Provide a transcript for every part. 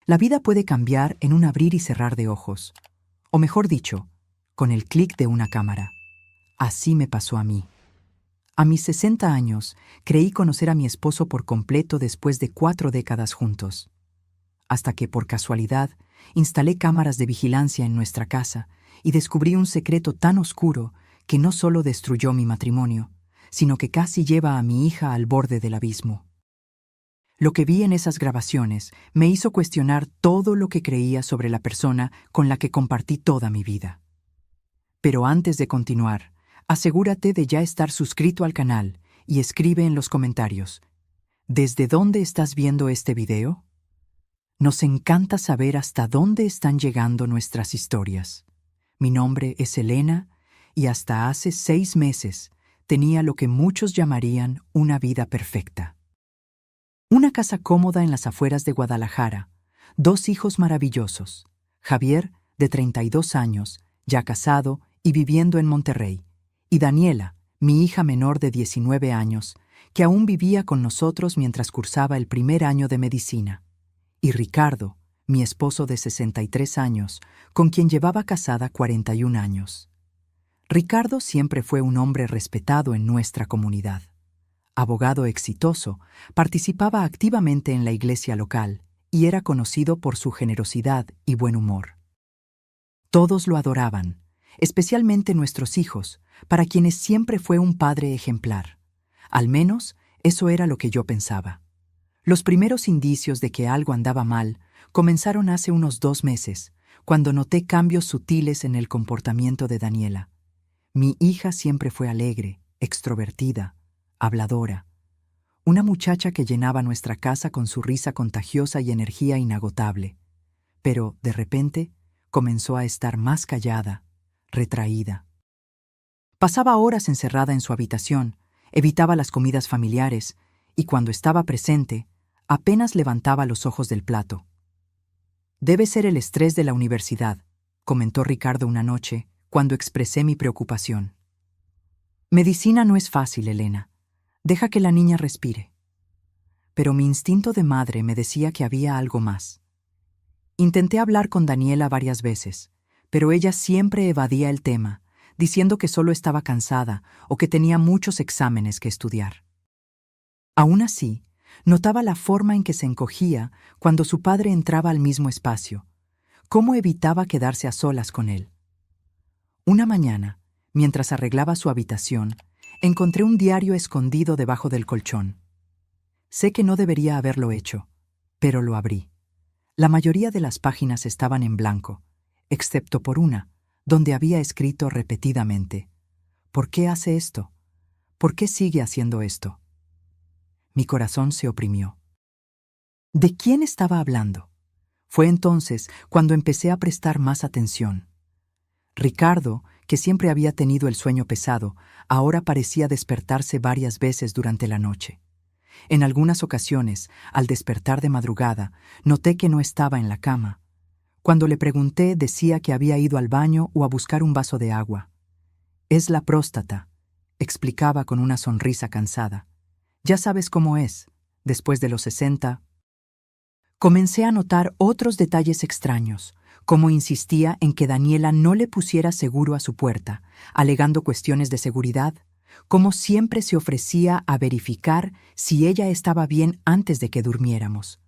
La vida puede cambiar en un abrir y cerrar de ojos, o mejor dicho, con el clic de una cámara. Así me pasó a mí. A mis 60 años, creí conocer a mi esposo por completo después de 4 décadas juntos. Hasta que, por casualidad, instalé cámaras de vigilancia en nuestra casa y descubrí un secreto tan oscuro que no solo destruyó mi matrimonio, sino que casi lleva a mi hija al borde del abismo. Lo que vi en esas grabaciones me hizo cuestionar todo lo que creía sobre la persona con la que compartí toda mi vida. Pero antes de continuar, asegúrate de ya estar suscrito al canal y escribe en los comentarios: ¿desde dónde estás viendo este video? Nos encanta saber hasta dónde están llegando nuestras historias. Mi nombre es Elena y hasta hace 6 meses tenía lo que muchos llamarían una vida perfecta. Una casa cómoda en las afueras de Guadalajara, 2 hijos maravillosos, Javier, de 32 años, ya casado y viviendo en Monterrey, y Daniela, mi hija menor de 19 años, que aún vivía con nosotros mientras cursaba el primer año de medicina, y Ricardo, mi esposo de 63 años, con quien llevaba casada 41 años. Ricardo siempre fue un hombre respetado en nuestra comunidad. Abogado exitoso, participaba activamente en la iglesia local y era conocido por su generosidad y buen humor. Todos lo adoraban, especialmente nuestros hijos, para quienes siempre fue un padre ejemplar. Al menos, eso era lo que yo pensaba. Los primeros indicios de que algo andaba mal comenzaron hace unos 2 meses, cuando noté cambios sutiles en el comportamiento de Daniela. Mi hija siempre fue alegre, extrovertida, habladora. Una muchacha que llenaba nuestra casa con su risa contagiosa y energía inagotable. Pero, de repente, comenzó a estar más callada, retraída. Pasaba horas encerrada en su habitación, evitaba las comidas familiares y cuando estaba presente, apenas levantaba los ojos del plato. «Debe ser el estrés de la universidad», comentó Ricardo una noche, cuando expresé mi preocupación. «Medicina no es fácil, Elena. Deja que la niña respire». Pero mi instinto de madre me decía que había algo más. Intenté hablar con Daniela varias veces, pero ella siempre evadía el tema, diciendo que solo estaba cansada o que tenía muchos exámenes que estudiar. Aún así, notaba la forma en que se encogía cuando su padre entraba al mismo espacio, cómo evitaba quedarse a solas con él. Una mañana, mientras arreglaba su habitación, encontré un diario escondido debajo del colchón. Sé que no debería haberlo hecho, pero lo abrí. La mayoría de las páginas estaban en blanco, excepto por una, donde había escrito repetidamente: «¿Por qué hace esto? ¿Por qué sigue haciendo esto?». Mi corazón se oprimió. ¿De quién estaba hablando? Fue entonces cuando empecé a prestar más atención. Ricardo, que siempre había tenido el sueño pesado, ahora parecía despertarse varias veces durante la noche. En algunas ocasiones, al despertar de madrugada, noté que no estaba en la cama. Cuando le pregunté, decía que había ido al baño o a buscar un vaso de agua. «Es la próstata», explicaba con una sonrisa cansada. «Ya sabes cómo es, después de los 60. Comencé a notar otros detalles extraños, como insistía en que Daniela no le pusiera seguro a su puerta, alegando cuestiones de seguridad, como siempre se ofrecía a verificar si ella estaba bien antes de que durmiéramos,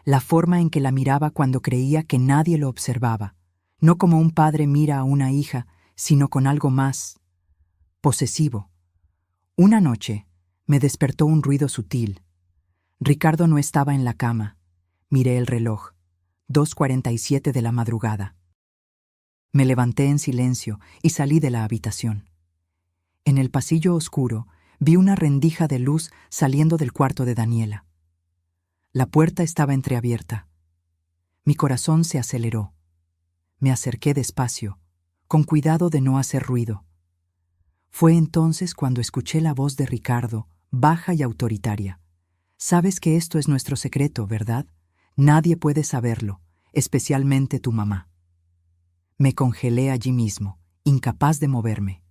la forma en que la miraba cuando creía que nadie lo observaba, no como un padre mira a una hija, sino con algo más posesivo. Una noche me despertó un ruido sutil. Ricardo no estaba en la cama. Miré el reloj, 2:47 de la madrugada. Me levanté en silencio y salí de la habitación. En el pasillo oscuro vi una rendija de luz saliendo del cuarto de Daniela. La puerta estaba entreabierta. Mi corazón se aceleró. Me acerqué despacio, con cuidado de no hacer ruido. Fue entonces cuando escuché la voz de Ricardo, baja y autoritaria. «Sabes que esto es nuestro secreto, ¿verdad? Nadie puede saberlo, especialmente tu mamá». Me congelé allí mismo, incapaz de moverme.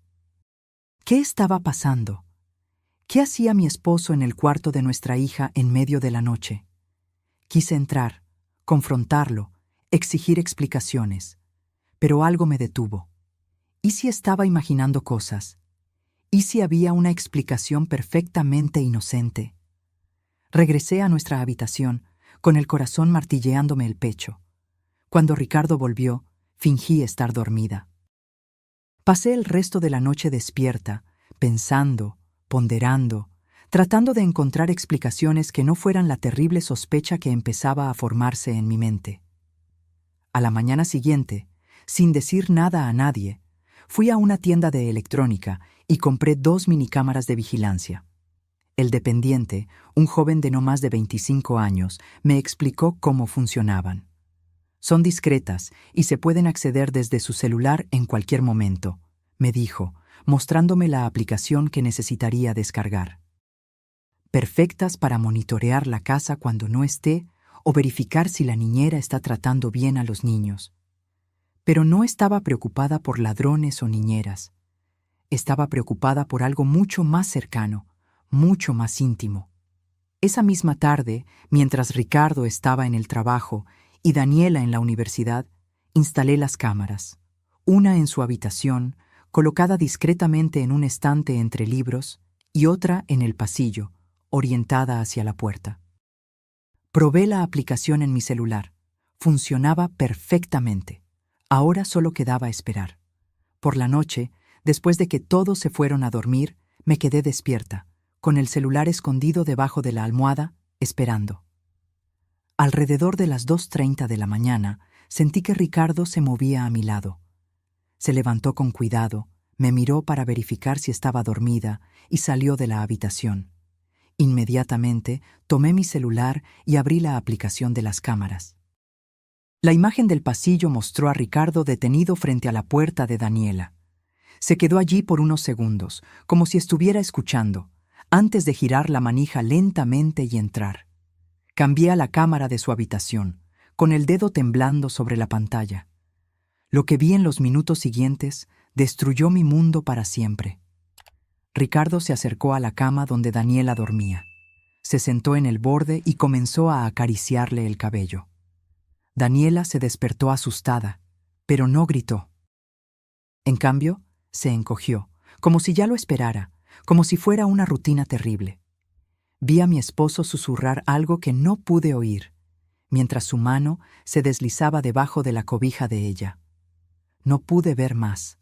¿Qué estaba pasando? ¿Qué hacía mi esposo en el cuarto de nuestra hija en medio de la noche? Quise entrar, confrontarlo, exigir explicaciones. Pero algo me detuvo. ¿Y si estaba imaginando cosas? ¿Y si había una explicación perfectamente inocente? Regresé a nuestra habitación, con el corazón martilleándome el pecho. Cuando Ricardo volvió, fingí estar dormida. Pasé el resto de la noche despierta, pensando, ponderando, tratando de encontrar explicaciones que no fueran la terrible sospecha que empezaba a formarse en mi mente. A la mañana siguiente, sin decir nada a nadie, fui a una tienda de electrónica y compré 2 minicámaras de vigilancia. El dependiente, un joven de no más de 25 años, me explicó cómo funcionaban. Son discretas y se pueden acceder desde su celular en cualquier momento, me dijo, mostrándome la aplicación que necesitaría descargar. Perfectas para monitorear la casa cuando no esté o verificar si la niñera está tratando bien a los niños. Pero no estaba preocupada por ladrones o niñeras. Estaba preocupada por algo mucho más cercano, mucho más íntimo. Esa misma tarde, mientras Ricardo estaba en el trabajo y Daniela en la universidad, instalé las cámaras, una en su habitación, colocada discretamente en un estante entre libros, y otra en el pasillo, orientada hacia la puerta. Probé la aplicación en mi celular. Funcionaba perfectamente. Ahora solo quedaba esperar. Por la noche, después de que todos se fueron a dormir, me quedé despierta, con el celular escondido debajo de la almohada, esperando. Alrededor de las 2:30 de la mañana, sentí que Ricardo se movía a mi lado. Se levantó con cuidado, me miró para verificar si estaba dormida y salió de la habitación. Inmediatamente, tomé mi celular y abrí la aplicación de las cámaras. La imagen del pasillo mostró a Ricardo detenido frente a la puerta de Daniela. Se quedó allí por unos segundos, como si estuviera escuchando, antes de girar la manija lentamente y entrar. Cambié a la cámara de su habitación, con el dedo temblando sobre la pantalla. Lo que vi en los minutos siguientes destruyó mi mundo para siempre. Ricardo se acercó a la cama donde Daniela dormía. Se sentó en el borde y comenzó a acariciarle el cabello. Daniela se despertó asustada, pero no gritó. En cambio, se encogió, como si ya lo esperara, como si fuera una rutina terrible. Vi a mi esposo susurrar algo que no pude oír, mientras su mano se deslizaba debajo de la cobija de ella. No pude ver más.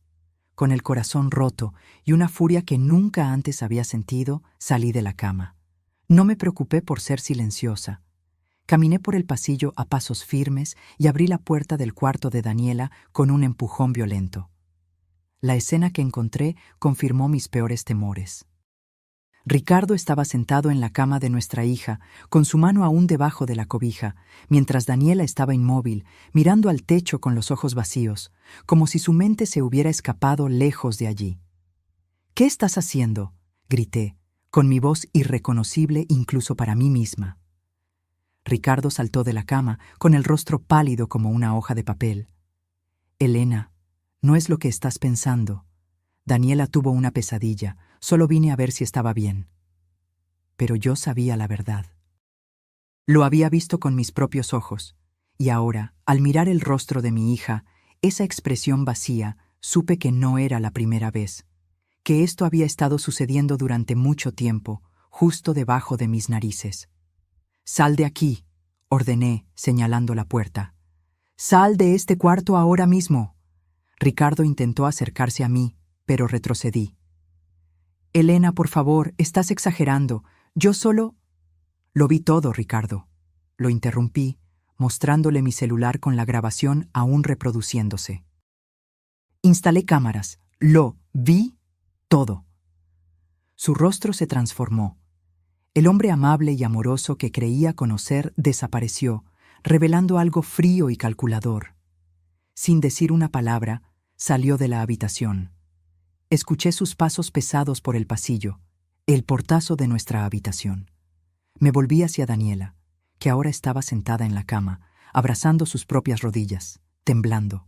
Con el corazón roto y una furia que nunca antes había sentido, salí de la cama. No me preocupé por ser silenciosa. Caminé por el pasillo a pasos firmes y abrí la puerta del cuarto de Daniela con un empujón violento. La escena que encontré confirmó mis peores temores. Ricardo estaba sentado en la cama de nuestra hija, con su mano aún debajo de la cobija, mientras Daniela estaba inmóvil, mirando al techo con los ojos vacíos, como si su mente se hubiera escapado lejos de allí. «¿Qué estás haciendo?», grité, con mi voz irreconocible incluso para mí misma. Ricardo saltó de la cama, con el rostro pálido como una hoja de papel. «Elena, no es lo que estás pensando. Daniela tuvo una pesadilla. Solo vine a ver si estaba bien». Pero yo sabía la verdad. Lo había visto con mis propios ojos, y ahora, al mirar el rostro de mi hija, esa expresión vacía, supe que no era la primera vez, que esto había estado sucediendo durante mucho tiempo, justo debajo de mis narices. «Sal de aquí», ordené, señalando la puerta. «Sal de este cuarto ahora mismo». Ricardo intentó acercarse a mí, pero retrocedí. «Elena, por favor, estás exagerando. Yo solo...» «Lo vi todo, Ricardo». Lo interrumpí, mostrándole mi celular con la grabación aún reproduciéndose. Instalé cámaras. Lo vi todo. Su rostro se transformó. El hombre amable y amoroso que creía conocer desapareció, revelando algo frío y calculador. Sin decir una palabra, salió de la habitación. Escuché sus pasos pesados por el pasillo, el portazo de nuestra habitación. Me volví hacia Daniela, que ahora estaba sentada en la cama, abrazando sus propias rodillas, temblando.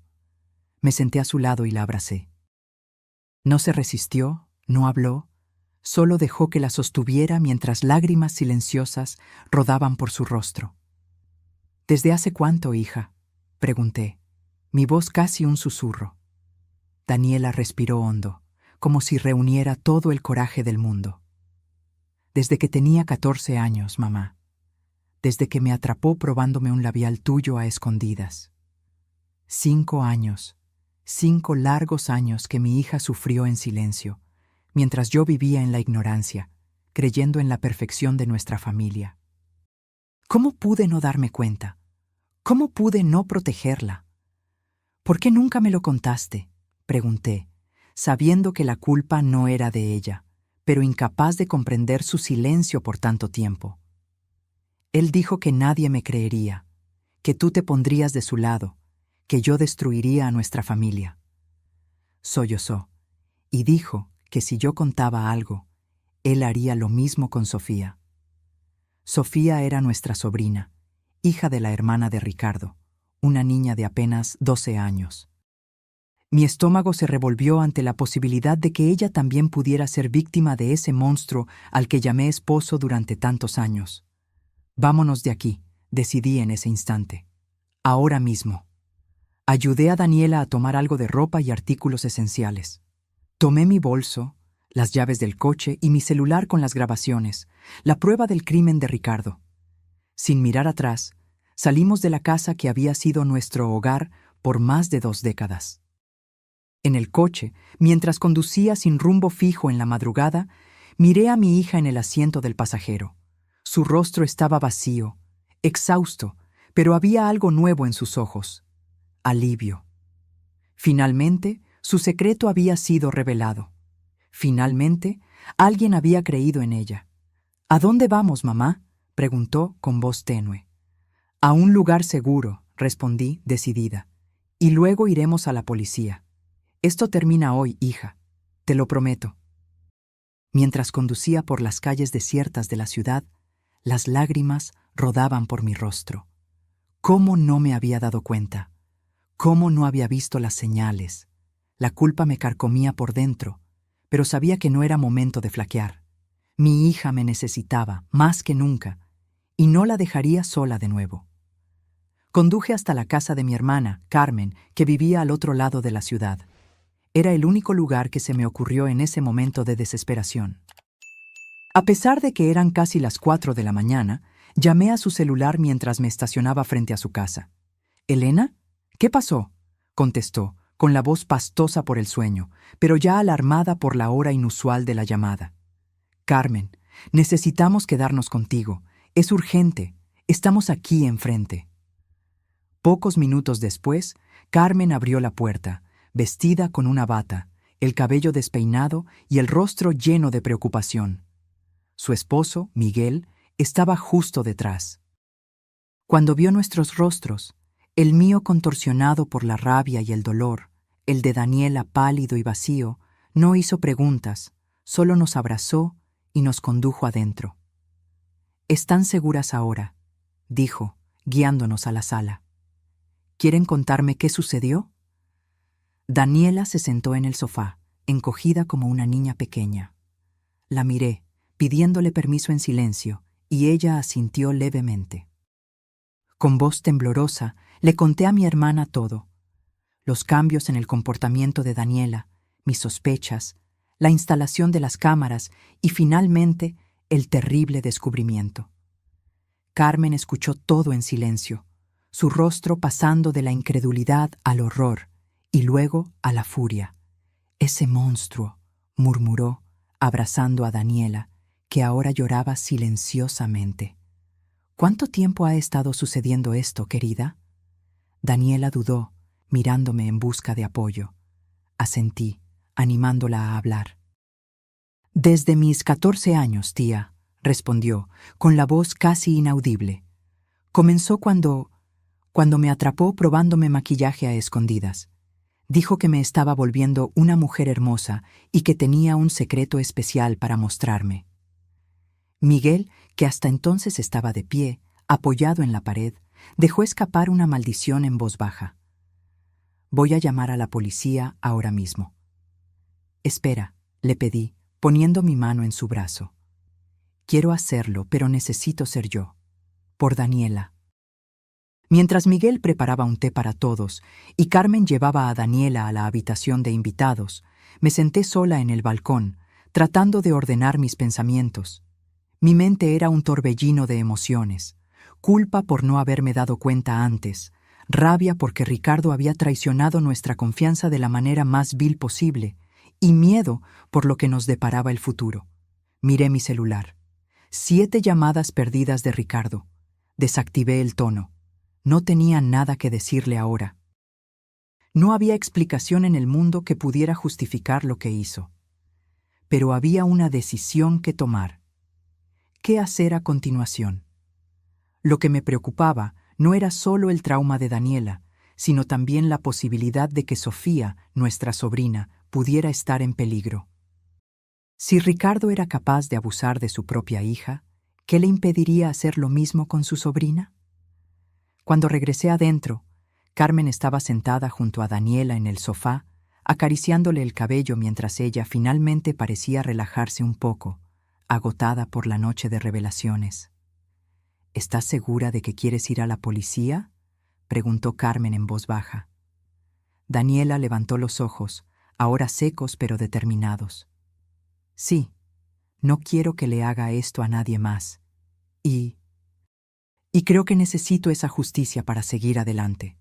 Me senté a su lado y la abracé. No se resistió, no habló, solo dejó que la sostuviera mientras lágrimas silenciosas rodaban por su rostro. ¿Desde hace cuánto, hija?, pregunté, mi voz casi un susurro. Daniela respiró hondo, como si reuniera todo el coraje del mundo. Desde que tenía 14 años, mamá. Desde que me atrapó probándome un labial tuyo a escondidas. 5 años, 5 largos años que mi hija sufrió en silencio, mientras yo vivía en la ignorancia, creyendo en la perfección de nuestra familia. ¿Cómo pude no darme cuenta? ¿Cómo pude no protegerla? ¿Por qué nunca me lo contaste?, pregunté, sabiendo que la culpa no era de ella, pero incapaz de comprender su silencio por tanto tiempo. Él dijo que nadie me creería, que tú te pondrías de su lado, que yo destruiría a nuestra familia. Sollozó, y dijo que si yo contaba algo, él haría lo mismo con Sofía. Sofía era nuestra sobrina, hija de la hermana de Ricardo, una niña de apenas 12 años. Mi estómago se revolvió ante la posibilidad de que ella también pudiera ser víctima de ese monstruo al que llamé esposo durante tantos años. Vámonos de aquí, decidí en ese instante. Ahora mismo. Ayudé a Daniela a tomar algo de ropa y artículos esenciales. Tomé mi bolso, las llaves del coche y mi celular con las grabaciones, la prueba del crimen de Ricardo. Sin mirar atrás, salimos de la casa que había sido nuestro hogar por más de 2 décadas. En el coche, mientras conducía sin rumbo fijo en la madrugada, miré a mi hija en el asiento del pasajero. Su rostro estaba vacío, exhausto, pero había algo nuevo en sus ojos: alivio. Finalmente, su secreto había sido revelado. Finalmente, alguien había creído en ella. ¿A dónde vamos, mamá?, preguntó con voz tenue. A un lugar seguro, respondí decidida, y luego iremos a la policía. Esto termina hoy, hija, te lo prometo. Mientras conducía por las calles desiertas de la ciudad, las lágrimas rodaban por mi rostro. ¿Cómo no me había dado cuenta? ¿Cómo no había visto las señales? La culpa me carcomía por dentro, pero sabía que no era momento de flaquear. Mi hija me necesitaba, más que nunca, y no la dejaría sola de nuevo. Conduje hasta la casa de mi hermana, Carmen, que vivía al otro lado de la ciudad. Era el único lugar que se me ocurrió en ese momento de desesperación. A pesar de que eran casi las 4 de la mañana, llamé a su celular mientras me estacionaba frente a su casa. «¿Elena? ¿Qué pasó?», contestó, con la voz pastosa por el sueño, pero ya alarmada por la hora inusual de la llamada. «Carmen, necesitamos quedarnos contigo. Es urgente. Estamos aquí enfrente». Pocos minutos después, Carmen abrió la puerta, vestida con una bata, el cabello despeinado y el rostro lleno de preocupación. Su esposo, Miguel, estaba justo detrás. Cuando vio nuestros rostros, el mío contorsionado por la rabia y el dolor, el de Daniela pálido y vacío, no hizo preguntas, solo nos abrazó y nos condujo adentro. «¿Están seguras ahora?», dijo, guiándonos a la sala. «¿Quieren contarme qué sucedió?». Daniela se sentó en el sofá, encogida como una niña pequeña. La miré, pidiéndole permiso en silencio, y ella asintió levemente. Con voz temblorosa, le conté a mi hermana todo: los cambios en el comportamiento de Daniela, mis sospechas, la instalación de las cámaras y, finalmente, el terrible descubrimiento. Carmen escuchó todo en silencio, su rostro pasando de la incredulidad al horror y luego a la furia. «Ese monstruo», murmuró, abrazando a Daniela, que ahora lloraba silenciosamente. «¿Cuánto tiempo ha estado sucediendo esto, querida?». Daniela dudó, mirándome en busca de apoyo. Asentí, animándola a hablar. «Desde mis 14 años, tía», respondió, con la voz casi inaudible. «Comenzó cuando me atrapó probándome maquillaje a escondidas. Dijo que me estaba volviendo una mujer hermosa y que tenía un secreto especial para mostrarme». Miguel, que hasta entonces estaba de pie, apoyado en la pared, dejó escapar una maldición en voz baja. «Voy a llamar a la policía ahora mismo». «Espera», le pedí, poniendo mi mano en su brazo. «Quiero hacerlo, pero necesito ser yo. Por Daniela». Mientras Miguel preparaba un té para todos y Carmen llevaba a Daniela a la habitación de invitados, me senté sola en el balcón, tratando de ordenar mis pensamientos. Mi mente era un torbellino de emociones: culpa por no haberme dado cuenta antes, rabia porque Ricardo había traicionado nuestra confianza de la manera más vil posible, y miedo por lo que nos deparaba el futuro. Miré mi celular. 7 llamadas perdidas de Ricardo. Desactivé el tono. No tenía nada que decirle ahora. No había explicación en el mundo que pudiera justificar lo que hizo. Pero había una decisión que tomar. ¿Qué hacer a continuación? Lo que me preocupaba no era solo el trauma de Daniela, sino también la posibilidad de que Sofía, nuestra sobrina, pudiera estar en peligro. Si Ricardo era capaz de abusar de su propia hija, ¿qué le impediría hacer lo mismo con su sobrina? Cuando regresé adentro, Carmen estaba sentada junto a Daniela en el sofá, acariciándole el cabello mientras ella finalmente parecía relajarse un poco, agotada por la noche de revelaciones. ¿Estás segura de que quieres ir a la policía?, preguntó Carmen en voz baja. Daniela levantó los ojos, ahora secos pero determinados. Sí, no quiero que le haga esto a nadie más. Y creo que necesito esa justicia para seguir adelante.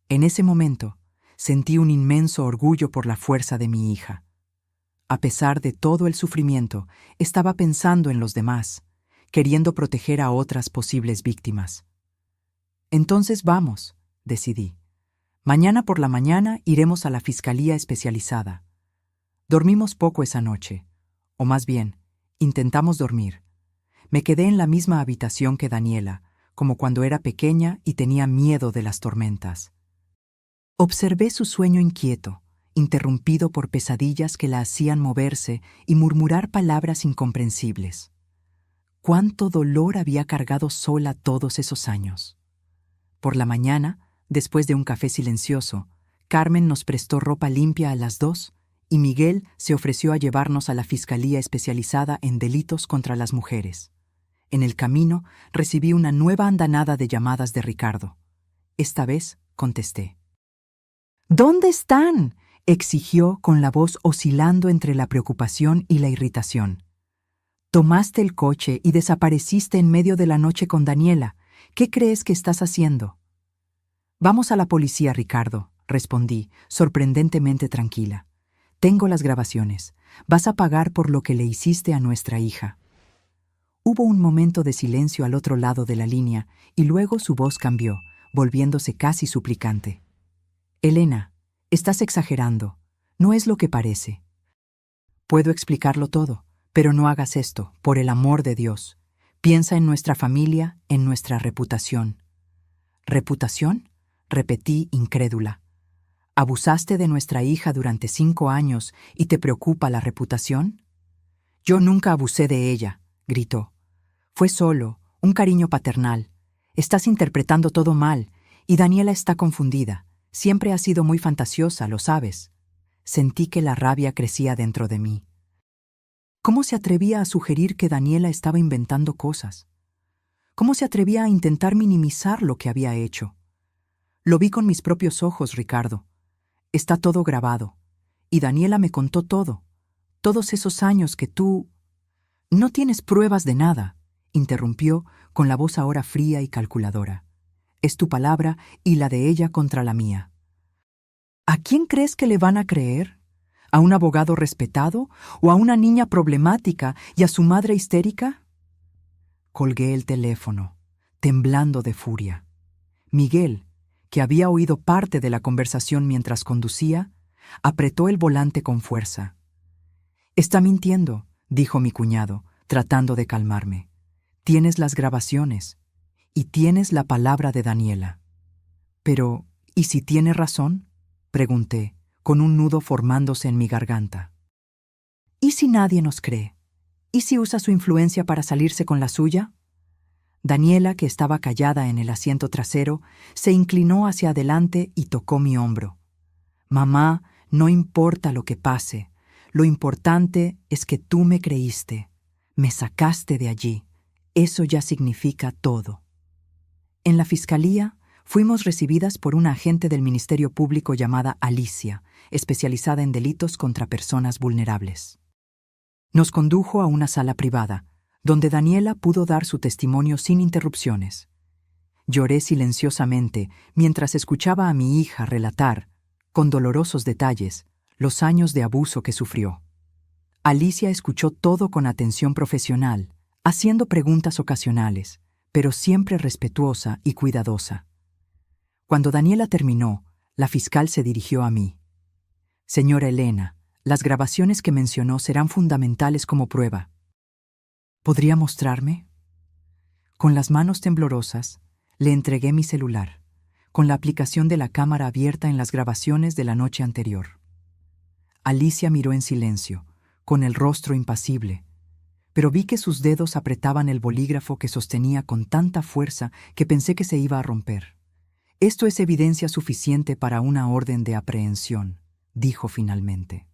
En ese momento, sentí un inmenso orgullo por la fuerza de mi hija. A pesar de todo el sufrimiento, estaba pensando en los demás, queriendo proteger a otras posibles víctimas. Entonces vamos, decidí. Mañana por la mañana iremos a la fiscalía especializada. Dormimos poco esa noche, o más bien, intentamos dormir. Me quedé en la misma habitación que Daniela, como cuando era pequeña y tenía miedo de las tormentas. Observé su sueño inquieto, interrumpido por pesadillas que la hacían moverse y murmurar palabras incomprensibles. ¿Cuánto dolor había cargado sola todos esos años? Por la mañana, después de un café silencioso, Carmen nos prestó ropa limpia a las 2 y Miguel se ofreció a llevarnos a la Fiscalía Especializada en Delitos contra las Mujeres. En el camino recibí una nueva andanada de llamadas de Ricardo. Esta vez contesté. ¿Dónde están?, exigió con la voz oscilando entre la preocupación y la irritación. Tomaste el coche y desapareciste en medio de la noche con Daniela. ¿Qué crees que estás haciendo? Vamos a la policía, Ricardo, respondí, sorprendentemente tranquila. Tengo las grabaciones. Vas a pagar por lo que le hiciste a nuestra hija. Hubo un momento de silencio al otro lado de la línea y luego su voz cambió, volviéndose casi suplicante. Elena, estás exagerando. No es lo que parece. Puedo explicarlo todo, pero no hagas esto, por el amor de Dios. Piensa en nuestra familia, en nuestra reputación. ¿Reputación?, repetí incrédula. ¿Abusaste de nuestra hija durante 5 años y te preocupa la reputación? Yo nunca abusé de ella, gritó. Fue solo un cariño paternal. Estás interpretando todo mal, y Daniela está confundida. Siempre ha sido muy fantasiosa, lo sabes. Sentí que la rabia crecía dentro de mí. ¿Cómo se atrevía a sugerir que Daniela estaba inventando cosas? ¿Cómo se atrevía a intentar minimizar lo que había hecho? Lo vi con mis propios ojos, Ricardo. Está todo grabado. Y Daniela me contó todo. Todos esos años que tú... No tienes pruebas de nada, interrumpió con la voz ahora fría y calculadora. Es tu palabra y la de ella contra la mía. ¿A quién crees que le van a creer? ¿A un abogado respetado o a una niña problemática y a su madre histérica? Colgué el teléfono, temblando de furia. Miguel, que había oído parte de la conversación mientras conducía, apretó el volante con fuerza. Está mintiendo, dijo mi cuñado, tratando de calmarme. Tienes las grabaciones y tienes la palabra de Daniela. Pero, ¿y si tiene razón?, pregunté, con un nudo formándose en mi garganta. ¿Y si nadie nos cree? ¿Y si usa su influencia para salirse con la suya? Daniela, que estaba callada en el asiento trasero, se inclinó hacia adelante y tocó mi hombro. Mamá, no importa lo que pase. Lo importante es que tú me creíste. Me sacaste de allí. Eso ya significa todo. En la fiscalía, fuimos recibidas por una agente del Ministerio Público llamada Alicia, especializada en delitos contra personas vulnerables. Nos condujo a una sala privada, donde Daniela pudo dar su testimonio sin interrupciones. Lloré silenciosamente mientras escuchaba a mi hija relatar, con dolorosos detalles, los años de abuso que sufrió. Alicia escuchó todo con atención profesional, haciendo preguntas ocasionales, pero siempre respetuosa y cuidadosa. Cuando Daniela terminó, la fiscal se dirigió a mí. Señora Elena, las grabaciones que mencionó serán fundamentales como prueba. ¿Podría mostrarme? Con las manos temblorosas, le entregué mi celular, con la aplicación de la cámara abierta en las grabaciones de la noche anterior. Alicia miró en silencio, con el rostro impasible, pero vi que sus dedos apretaban el bolígrafo que sostenía con tanta fuerza que pensé que se iba a romper. Esto es evidencia suficiente para una orden de aprehensión, dijo finalmente.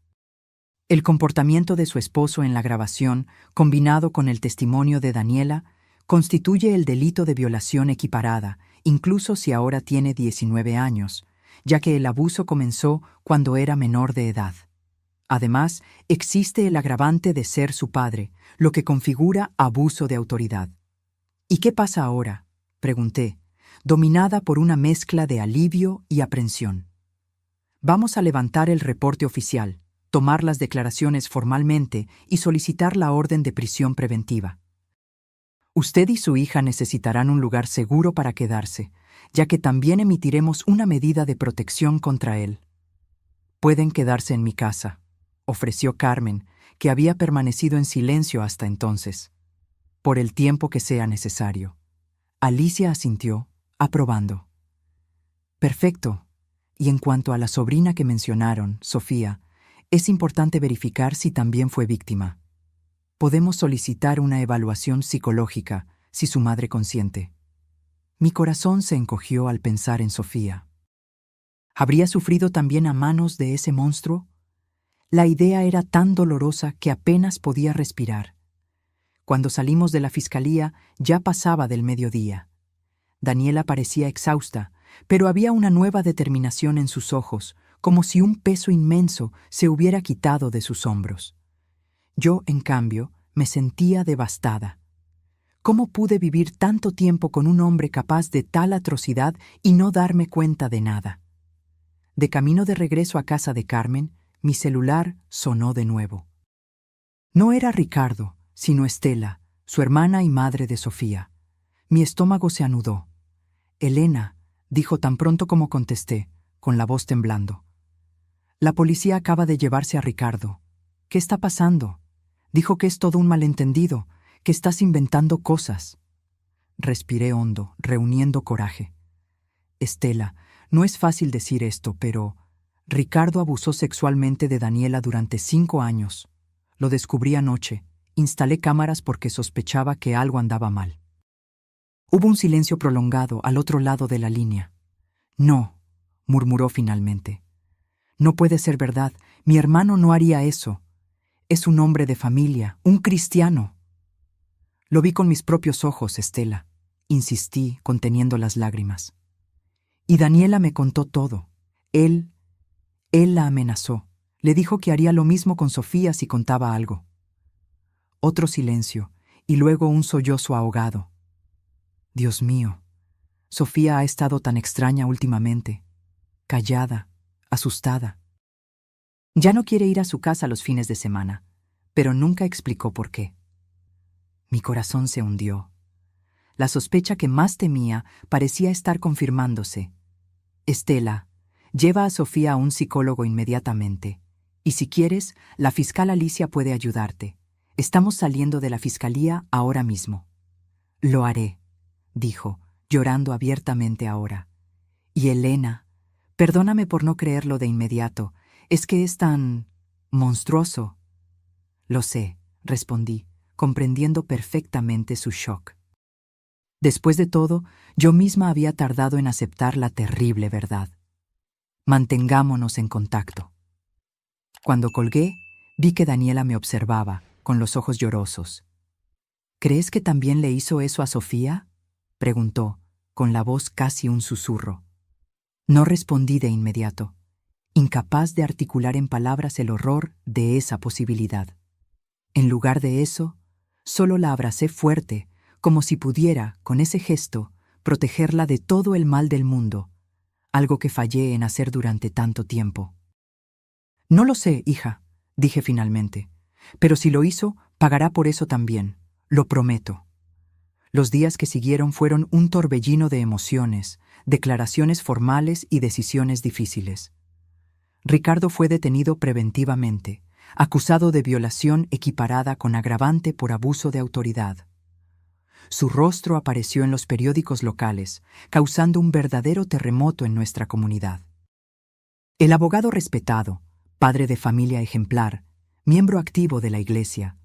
El comportamiento de su esposo en la grabación, combinado con el testimonio de Daniela, constituye el delito de violación equiparada, incluso si ahora tiene 19 años, ya que el abuso comenzó cuando era menor de edad. Además, existe el agravante de ser su padre, lo que configura abuso de autoridad. ¿Y qué pasa ahora?, pregunté, dominada por una mezcla de alivio y aprensión. Vamos a levantar el reporte oficial, tomar las declaraciones formalmente y solicitar la orden de prisión preventiva. Usted y su hija necesitarán un lugar seguro para quedarse, ya que también emitiremos una medida de protección contra él. Pueden quedarse en mi casa, ofreció Carmen, que había permanecido en silencio hasta entonces, por el tiempo que sea necesario. Alicia asintió, aprobando. Perfecto. Y en cuanto a la sobrina que mencionaron, Sofía, es importante verificar si también fue víctima. Podemos solicitar una evaluación psicológica si su madre consiente. Mi corazón se encogió al pensar en Sofía. ¿Habría sufrido también a manos de ese monstruo? La idea era tan dolorosa que apenas podía respirar. Cuando salimos de la fiscalía, ya pasaba del mediodía. Daniela parecía exhausta, pero había una nueva determinación en sus ojos, como si un peso inmenso se hubiera quitado de sus hombros. Yo, en cambio, me sentía devastada. ¿Cómo pude vivir tanto tiempo con un hombre capaz de tal atrocidad y no darme cuenta de nada? De camino de regreso a casa de Carmen, mi celular sonó de nuevo. No era Ricardo, sino Estela, su hermana y madre de Sofía. Mi estómago se anudó. Elena, dijo tan pronto como contesté, con la voz temblando. La policía acaba de llevarse a Ricardo. ¿Qué está pasando? Dijo que es todo un malentendido, que estás inventando cosas. Respiré hondo, reuniendo coraje. Estela, no es fácil decir esto, pero Ricardo abusó sexualmente de Daniela durante 5 años. Lo descubrí anoche. Instalé cámaras porque sospechaba que algo andaba mal. Hubo un silencio prolongado al otro lado de la línea. No, murmuró finalmente. No puede ser verdad. Mi hermano no haría eso. Es un hombre de familia, un cristiano. Lo vi con mis propios ojos, Estela. Insistí, conteniendo las lágrimas. Y Daniela me contó todo. Él la amenazó. Le dijo que haría lo mismo con Sofía si contaba algo. Otro silencio, y luego un sollozo ahogado. Dios mío, Sofía ha estado tan extraña últimamente. Callada, asustada. Ya no quiere ir a su casa los fines de semana, pero nunca explicó por qué. Mi corazón se hundió. La sospecha que más temía parecía estar confirmándose. Estela, lleva a Sofía a un psicólogo inmediatamente. Y si quieres, la fiscal Alicia puede ayudarte. Estamos saliendo de la fiscalía ahora mismo. Lo haré, dijo, llorando abiertamente ahora. Y Elena, perdóname por no creerlo de inmediato. Es que es tan monstruoso. Lo sé, respondí, comprendiendo perfectamente su shock. Después de todo, yo misma había tardado en aceptar la terrible verdad. Mantengámonos en contacto. Cuando colgué, vi que Daniela me observaba, con los ojos llorosos. ¿Crees que también le hizo eso a Sofía?, preguntó, con la voz casi un susurro. No respondí de inmediato, incapaz de articular en palabras el horror de esa posibilidad. En lugar de eso, solo la abracé fuerte, como si pudiera, con ese gesto, protegerla de todo el mal del mundo, algo que fallé en hacer durante tanto tiempo. No lo sé, hija, dije finalmente, pero si lo hizo, pagará por eso también, lo prometo. Los días que siguieron fueron un torbellino de emociones, declaraciones formales y decisiones difíciles. Ricardo fue detenido preventivamente, acusado de violación equiparada con agravante por abuso de autoridad. Su rostro apareció en los periódicos locales, causando un verdadero terremoto en nuestra comunidad. El abogado respetado, padre de familia ejemplar, miembro activo de la Iglesia,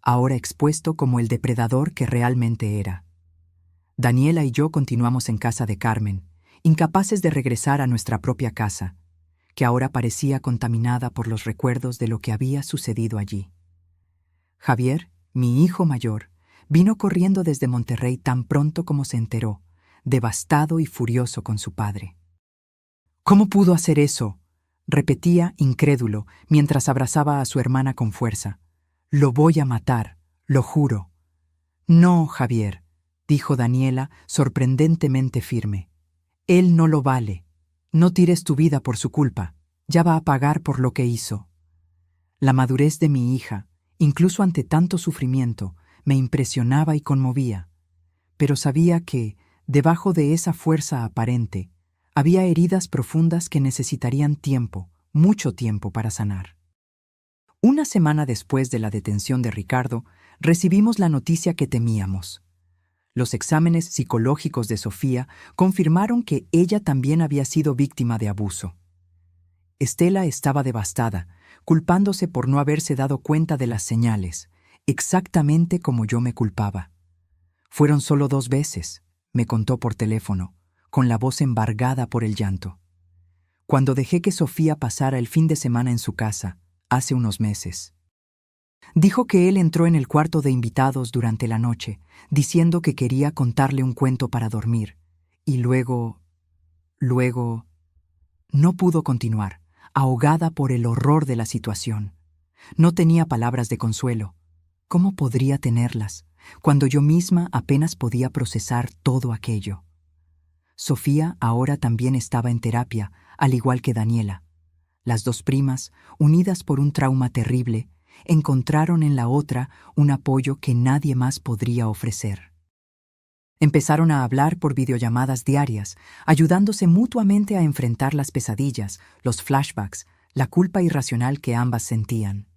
ahora expuesto como el depredador que realmente era. Daniela y yo continuamos en casa de Carmen, incapaces de regresar a nuestra propia casa, que ahora parecía contaminada por los recuerdos de lo que había sucedido allí. Javier, mi hijo mayor, vino corriendo desde Monterrey tan pronto como se enteró, devastado y furioso con su padre. ¿Cómo pudo hacer eso?, repetía incrédulo mientras abrazaba a su hermana con fuerza. Lo voy a matar, lo juro. No, Javier, dijo Daniela sorprendentemente firme. Él no lo vale. No tires tu vida por su culpa. Ya va a pagar por lo que hizo. La madurez de mi hija, incluso ante tanto sufrimiento, me impresionaba y conmovía, pero sabía que, debajo de esa fuerza aparente, había heridas profundas que necesitarían tiempo, mucho tiempo para sanar. Una semana después de la detención de Ricardo, recibimos la noticia que temíamos. Los exámenes psicológicos de Sofía confirmaron que ella también había sido víctima de abuso. Estela estaba devastada, culpándose por no haberse dado cuenta de las señales, exactamente como yo me culpaba. Fueron solo 2 veces, me contó por teléfono, con la voz embargada por el llanto. Cuando dejé que Sofía pasara el fin de semana en su casa, hace unos meses. Dijo que él entró en el cuarto de invitados durante la noche, diciendo que quería contarle un cuento para dormir, y luego... No pudo continuar, ahogada por el horror de la situación. No tenía palabras de consuelo. ¿Cómo podría tenerlas, cuando yo misma apenas podía procesar todo aquello? Sofía ahora también estaba en terapia, al igual que Daniela. Las 2 primas, unidas por un trauma terrible, encontraron en la otra un apoyo que nadie más podría ofrecer. Empezaron a hablar por videollamadas diarias, ayudándose mutuamente a enfrentar las pesadillas, los flashbacks, la culpa irracional que ambas sentían.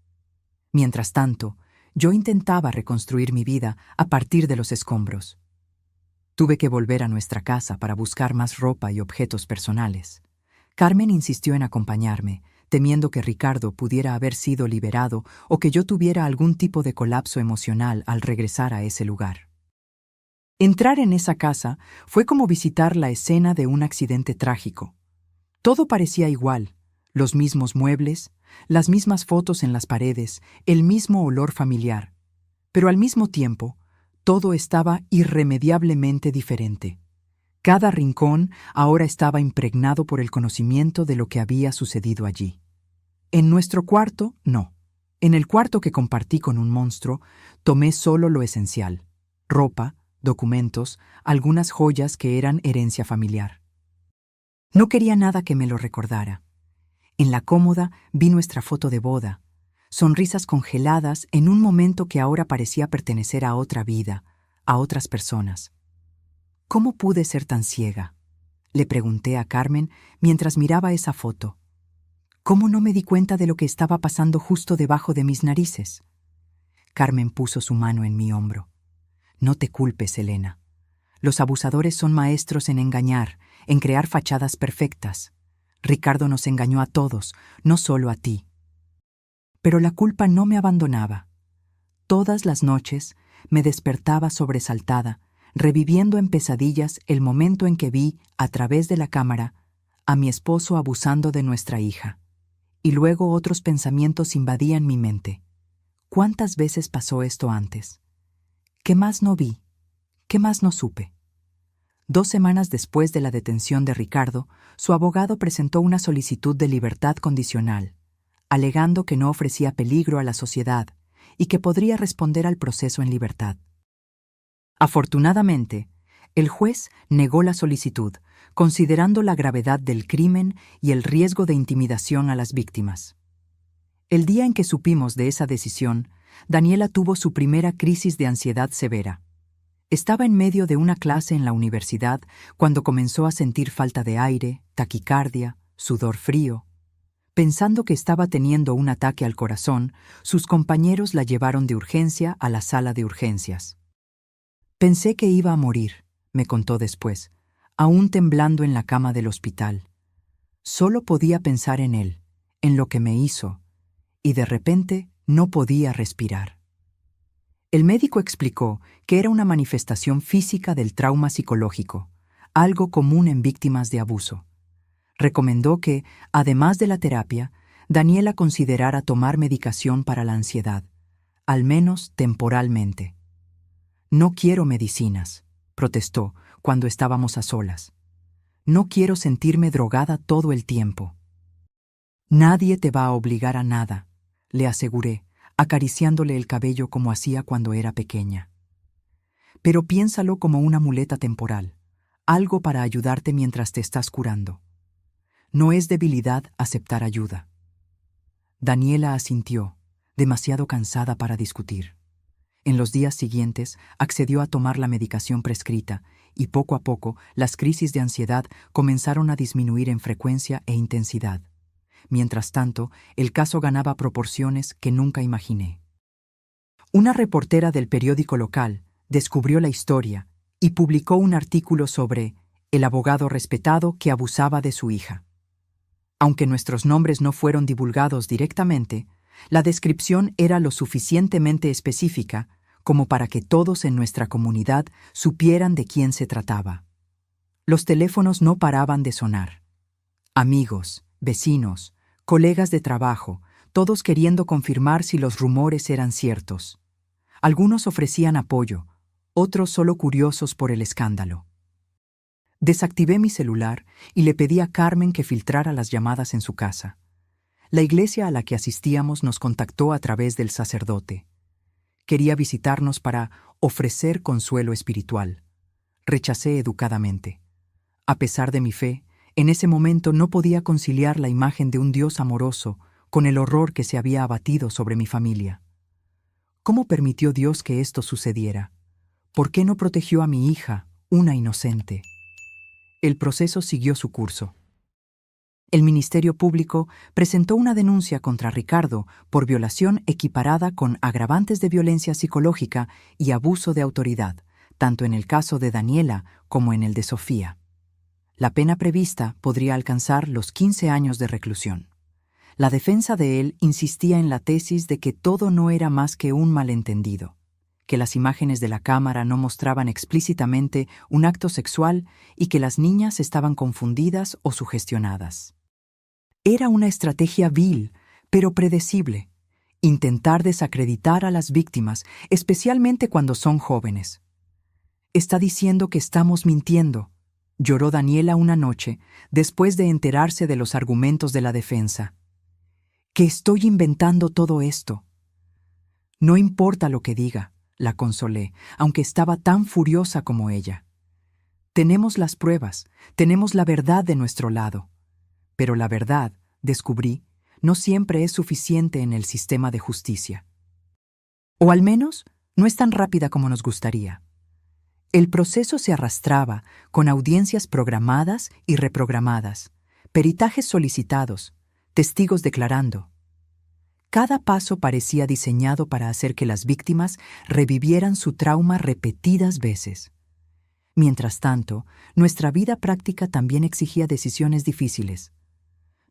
Mientras tanto, yo intentaba reconstruir mi vida a partir de los escombros. Tuve que volver a nuestra casa para buscar más ropa y objetos personales. Carmen insistió en acompañarme, temiendo que Ricardo pudiera haber sido liberado o que yo tuviera algún tipo de colapso emocional al regresar a ese lugar. Entrar en esa casa fue como visitar la escena de un accidente trágico. Todo parecía igual, los mismos muebles, las mismas fotos en las paredes, el mismo olor familiar, pero al mismo tiempo, todo estaba irremediablemente diferente. Cada rincón ahora estaba impregnado por el conocimiento de lo que había sucedido allí. En nuestro cuarto, no. En el cuarto que compartí con un monstruo, tomé solo lo esencial: ropa, documentos, algunas joyas que eran herencia familiar. No quería nada que me lo recordara. En la cómoda vi nuestra foto de boda, sonrisas congeladas en un momento que ahora parecía pertenecer a otra vida, a otras personas. ¿Cómo pude ser tan ciega?, le pregunté a Carmen mientras miraba esa foto. ¿Cómo no me di cuenta de lo que estaba pasando justo debajo de mis narices? Carmen puso su mano en mi hombro. No te culpes, Elena. Los abusadores son maestros en engañar, en crear fachadas perfectas. Ricardo nos engañó a todos, no solo a ti. Pero la culpa no me abandonaba. Todas las noches me despertaba sobresaltada, reviviendo en pesadillas el momento en que vi, a través de la cámara, a mi esposo abusando de nuestra hija. Y luego otros pensamientos invadían mi mente. ¿Cuántas veces pasó esto antes? ¿Qué más no vi? ¿Qué más no supe? 2 semanas después de la detención de Ricardo, su abogado presentó una solicitud de libertad condicional, alegando que no ofrecía peligro a la sociedad y que podría responder al proceso en libertad. Afortunadamente, el juez negó la solicitud, considerando la gravedad del crimen y el riesgo de intimidación a las víctimas. El día en que supimos de esa decisión, Daniela tuvo su primera crisis de ansiedad severa. Estaba en medio de una clase en la universidad cuando comenzó a sentir falta de aire, taquicardia, sudor frío. Pensando que estaba teniendo un ataque al corazón, sus compañeros la llevaron de urgencia a la sala de urgencias. Pensé que iba a morir, me contó después, aún temblando en la cama del hospital. Solo podía pensar en él, en lo que me hizo, y de repente no podía respirar. El médico explicó que era una manifestación física del trauma psicológico, algo común en víctimas de abuso. Recomendó que, además de la terapia, Daniela considerara tomar medicación para la ansiedad, al menos temporalmente. «No quiero medicinas», protestó cuando estábamos a solas. «No quiero sentirme drogada todo el tiempo». «Nadie te va a obligar a nada», le aseguré, acariciándole el cabello como hacía cuando era pequeña. «Pero piénsalo como una muleta temporal, algo para ayudarte mientras te estás curando. No es debilidad aceptar ayuda». Daniela asintió, demasiado cansada para discutir. En los días siguientes accedió a tomar la medicación prescrita y poco a poco las crisis de ansiedad comenzaron a disminuir en frecuencia e intensidad. Mientras tanto, el caso ganaba proporciones que nunca imaginé. Una reportera del periódico local descubrió la historia y publicó un artículo sobre el abogado respetado que abusaba de su hija. Aunque nuestros nombres no fueron divulgados directamente, la descripción era lo suficientemente específica como para que todos en nuestra comunidad supieran de quién se trataba. Los teléfonos no paraban de sonar. Amigos, vecinos, colegas de trabajo, todos queriendo confirmar si los rumores eran ciertos. Algunos ofrecían apoyo, otros solo curiosos por el escándalo. Desactivé mi celular y le pedí a Carmen que filtrara las llamadas en su casa. La iglesia a la que asistíamos nos contactó a través del sacerdote. Quería visitarnos para ofrecer consuelo espiritual. Rechacé educadamente. A pesar de mi fe, en ese momento no podía conciliar la imagen de un Dios amoroso con el horror que se había abatido sobre mi familia. ¿Cómo permitió Dios que esto sucediera? ¿Por qué no protegió a mi hija, una inocente? El proceso siguió su curso. El Ministerio Público presentó una denuncia contra Ricardo por violación equiparada con agravantes de violencia psicológica y abuso de autoridad, tanto en el caso de Daniela como en el de Sofía. La pena prevista podría alcanzar los 15 años de reclusión. La defensa de él insistía en la tesis de que todo no era más que un malentendido, que las imágenes de la cámara no mostraban explícitamente un acto sexual y que las niñas estaban confundidas o sugestionadas. Era una estrategia vil, pero predecible, intentar desacreditar a las víctimas, especialmente cuando son jóvenes. «Está diciendo que estamos mintiendo», lloró Daniela una noche después de enterarse de los argumentos de la defensa. «Que estoy inventando todo esto». «No importa lo que diga», la consolé, aunque estaba tan furiosa como ella. «Tenemos las pruebas, tenemos la verdad de nuestro lado». Pero la verdad, descubrí, no siempre es suficiente en el sistema de justicia. O al menos, no es tan rápida como nos gustaría. El proceso se arrastraba, con audiencias programadas y reprogramadas, peritajes solicitados, testigos declarando. Cada paso parecía diseñado para hacer que las víctimas revivieran su trauma repetidas veces. Mientras tanto, nuestra vida práctica también exigía decisiones difíciles.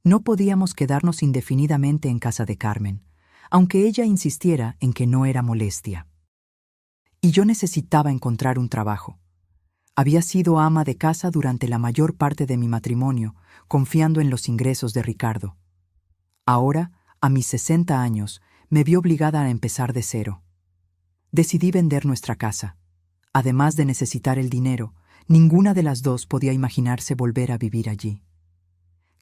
No podíamos quedarnos indefinidamente en casa de Carmen, aunque ella insistiera en que no era molestia. Y yo necesitaba encontrar un trabajo. Había sido ama de casa durante la mayor parte de mi matrimonio, confiando en los ingresos de Ricardo. Ahora, a mis 60 años, me vi obligada a empezar de cero. Decidí vender nuestra casa. Además de necesitar el dinero, Ninguna de las dos podía imaginarse volver a vivir allí.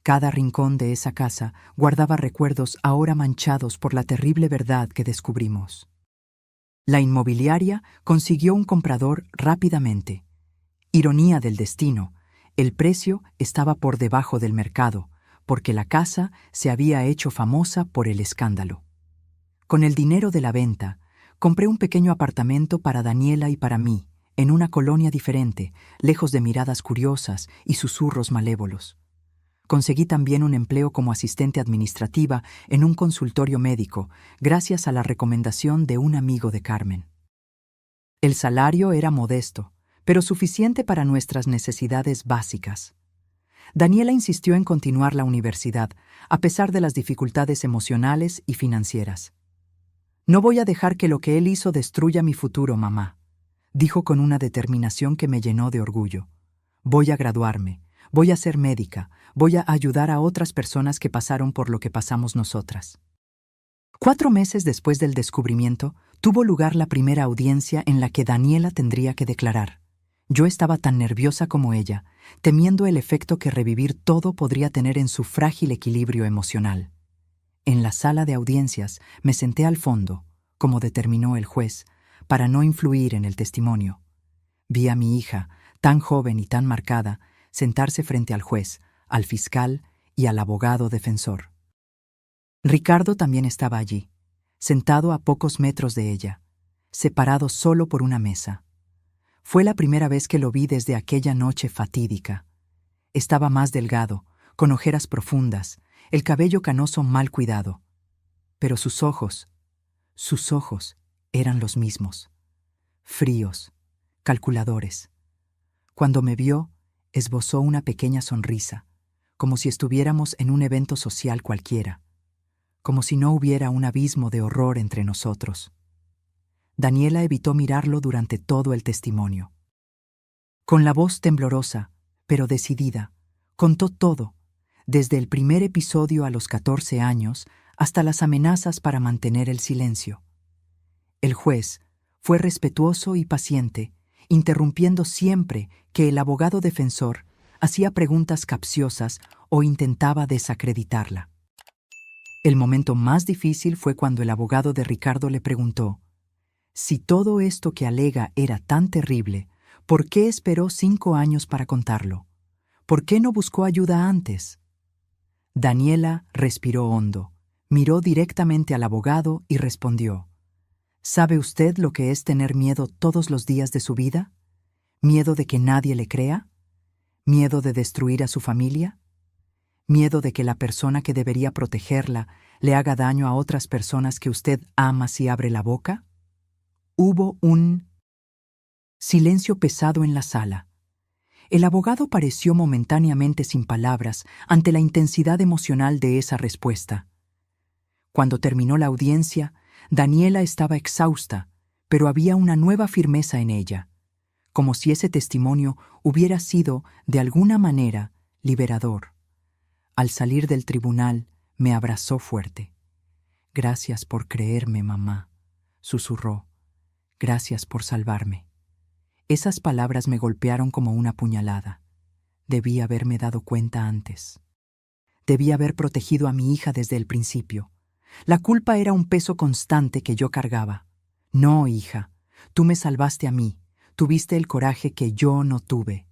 Cada rincón de esa casa guardaba recuerdos ahora manchados por la terrible verdad que descubrimos. La inmobiliaria consiguió un comprador rápidamente. Ironía del destino, el precio estaba por debajo del mercado, porque la casa se había hecho famosa por el escándalo. Con el dinero de la venta, compré un pequeño apartamento para Daniela y para mí, en una colonia diferente, lejos de miradas curiosas y susurros malévolos. Conseguí también un empleo como asistente administrativa en un consultorio médico, gracias a la recomendación de un amigo de Carmen. El salario era modesto, pero suficiente para nuestras necesidades básicas. Daniela insistió en continuar la universidad, a pesar de las dificultades emocionales y financieras. «No voy a dejar que lo que él hizo destruya mi futuro, mamá», dijo con una determinación que me llenó de orgullo. «Voy a graduarme, voy a ser médica, voy a ayudar a otras personas que pasaron por lo que pasamos nosotras». 4 meses después del descubrimiento, tuvo lugar la primera audiencia en la que Daniela tendría que declarar. Yo estaba tan nerviosa como ella, temiendo el efecto que revivir todo podría tener en su frágil equilibrio emocional. En la sala de audiencias me senté al fondo, como determinó el juez, para no influir en el testimonio. Vi a mi hija, tan joven y tan marcada, sentarse frente al juez, al fiscal y al abogado defensor. Ricardo también estaba allí, sentado a pocos metros de ella, separado solo por una mesa. Fue la primera vez que lo vi desde aquella noche fatídica. Estaba más delgado, con ojeras profundas, el cabello canoso mal cuidado. Pero sus ojos eran los mismos, fríos, calculadores. Cuando me vio, esbozó una pequeña sonrisa, como si estuviéramos en un evento social cualquiera, como si no hubiera un abismo de horror entre nosotros. Daniela evitó mirarlo durante todo el testimonio. Con la voz temblorosa, pero decidida, contó todo, desde el primer episodio a los 14 años hasta las amenazas para mantener el silencio. El juez fue respetuoso y paciente, interrumpiendo siempre que el abogado defensor hacía preguntas capciosas o intentaba desacreditarla. El momento más difícil fue cuando el abogado de Ricardo le preguntó: si todo esto que alega era tan terrible, ¿por qué esperó 5 años para contarlo? ¿Por qué no buscó ayuda antes? Daniela respiró hondo, miró directamente al abogado y respondió: ¿sabe usted lo que es tener miedo todos los días de su vida? ¿Miedo de que nadie le crea? ¿Miedo de destruir a su familia? ¿Miedo de que la persona que debería protegerla le haga daño a otras personas que usted ama si abre la boca? Hubo un silencio pesado en la sala. El abogado pareció momentáneamente sin palabras ante la intensidad emocional de esa respuesta. Cuando terminó la audiencia, Daniela estaba exhausta, pero había una nueva firmeza en ella, como si ese testimonio hubiera sido, de alguna manera, liberador. Al salir del tribunal, me abrazó fuerte. «Gracias por creerme, mamá», susurró. «Gracias por salvarme». Esas palabras me golpearon como una puñalada. Debí haberme dado cuenta antes. Debí haber protegido a mi hija desde el principio. La culpa era un peso constante que yo cargaba. No, hija, tú me salvaste a mí. Tuviste el coraje que yo no tuve.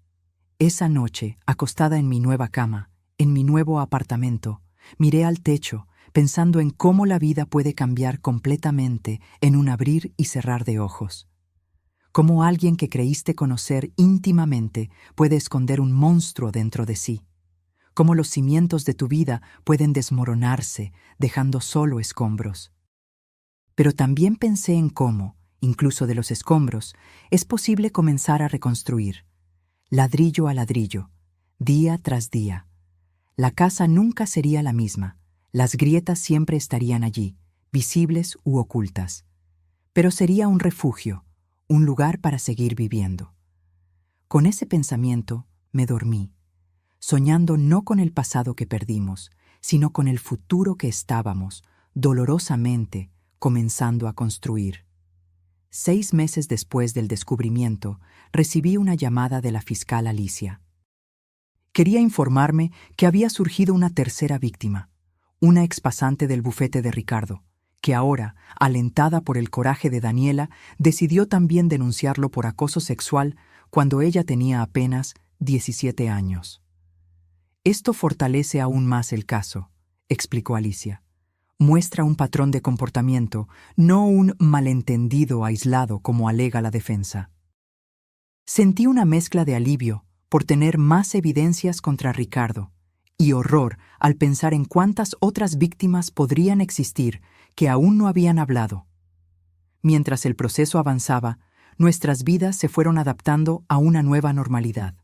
Esa noche, acostada en mi nueva cama, en mi nuevo apartamento, miré al techo, pensando en cómo la vida puede cambiar completamente en un abrir y cerrar de ojos. Cómo alguien que creíste conocer íntimamente puede esconder un monstruo dentro de sí. Cómo los cimientos de tu vida pueden desmoronarse, dejando solo escombros. Pero también pensé en cómo, incluso de los escombros, es posible comenzar a reconstruir, ladrillo a ladrillo, día tras día. La casa nunca sería la misma, las grietas siempre estarían allí, visibles u ocultas. Pero sería un refugio, un lugar para seguir viviendo. Con ese pensamiento me dormí, soñando no con el pasado que perdimos, sino con el futuro que estábamos, dolorosamente, comenzando a construir. 6 meses después del descubrimiento, recibí una llamada de la fiscal Alicia. Quería informarme que había surgido una tercera víctima, una expasante del bufete de Ricardo, que ahora, alentada por el coraje de Daniela, decidió también denunciarlo por acoso sexual cuando ella tenía apenas 17 años. Esto fortalece aún más el caso, explicó Alicia. Muestra un patrón de comportamiento, no un malentendido aislado como alega la defensa. Sentí una mezcla de alivio por tener más evidencias contra Ricardo y horror al pensar en cuántas otras víctimas podrían existir que aún no habían hablado. Mientras el proceso avanzaba, nuestras vidas se fueron adaptando a una nueva normalidad.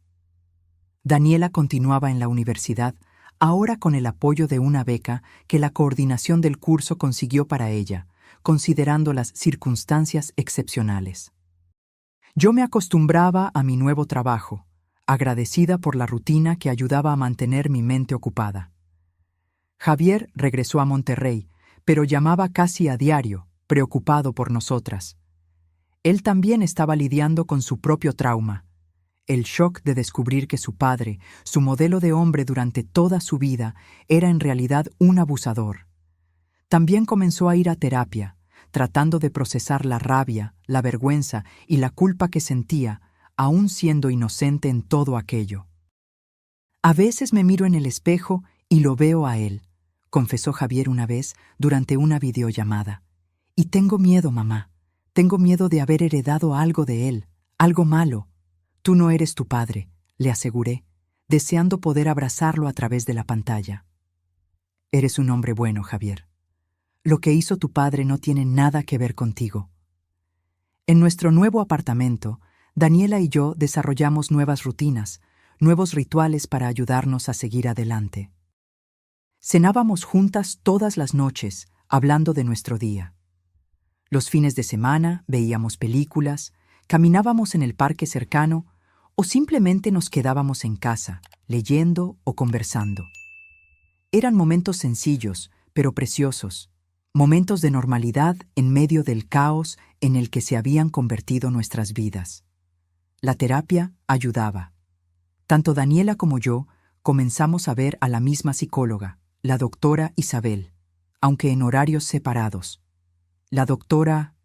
Daniela continuaba en la universidad, ahora con el apoyo de una beca que la coordinación del curso consiguió para ella, considerando las circunstancias excepcionales. Yo me acostumbraba a mi nuevo trabajo, agradecida por la rutina que ayudaba a mantener mi mente ocupada. Javier regresó a Monterrey, pero llamaba casi a diario, preocupado por nosotras. Él también estaba lidiando con su propio trauma, el shock de descubrir que su padre, su modelo de hombre durante toda su vida, era en realidad un abusador. También comenzó a ir a terapia, tratando de procesar la rabia, la vergüenza y la culpa que sentía, aún siendo inocente en todo aquello. A veces me miro en el espejo y lo veo a él, confesó Javier una vez durante una videollamada. Y tengo miedo, mamá. Tengo miedo de haber heredado algo de él, algo malo. Tú no eres tu padre, le aseguré, deseando poder abrazarlo a través de la pantalla. Eres un hombre bueno, Javier. Lo que hizo tu padre no tiene nada que ver contigo. En nuestro nuevo apartamento, Daniela y yo desarrollamos nuevas rutinas, nuevos rituales para ayudarnos a seguir adelante. Cenábamos juntas todas las noches, hablando de nuestro día. Los fines de semana veíamos películas, caminábamos en el parque cercano o simplemente nos quedábamos en casa, leyendo o conversando. Eran momentos sencillos, pero preciosos, momentos de normalidad en medio del caos en el que se habían convertido nuestras vidas. La terapia ayudaba. Tanto Daniela como yo comenzamos a ver a la misma psicóloga, la doctora Isabel, aunque en horarios separados. La doctora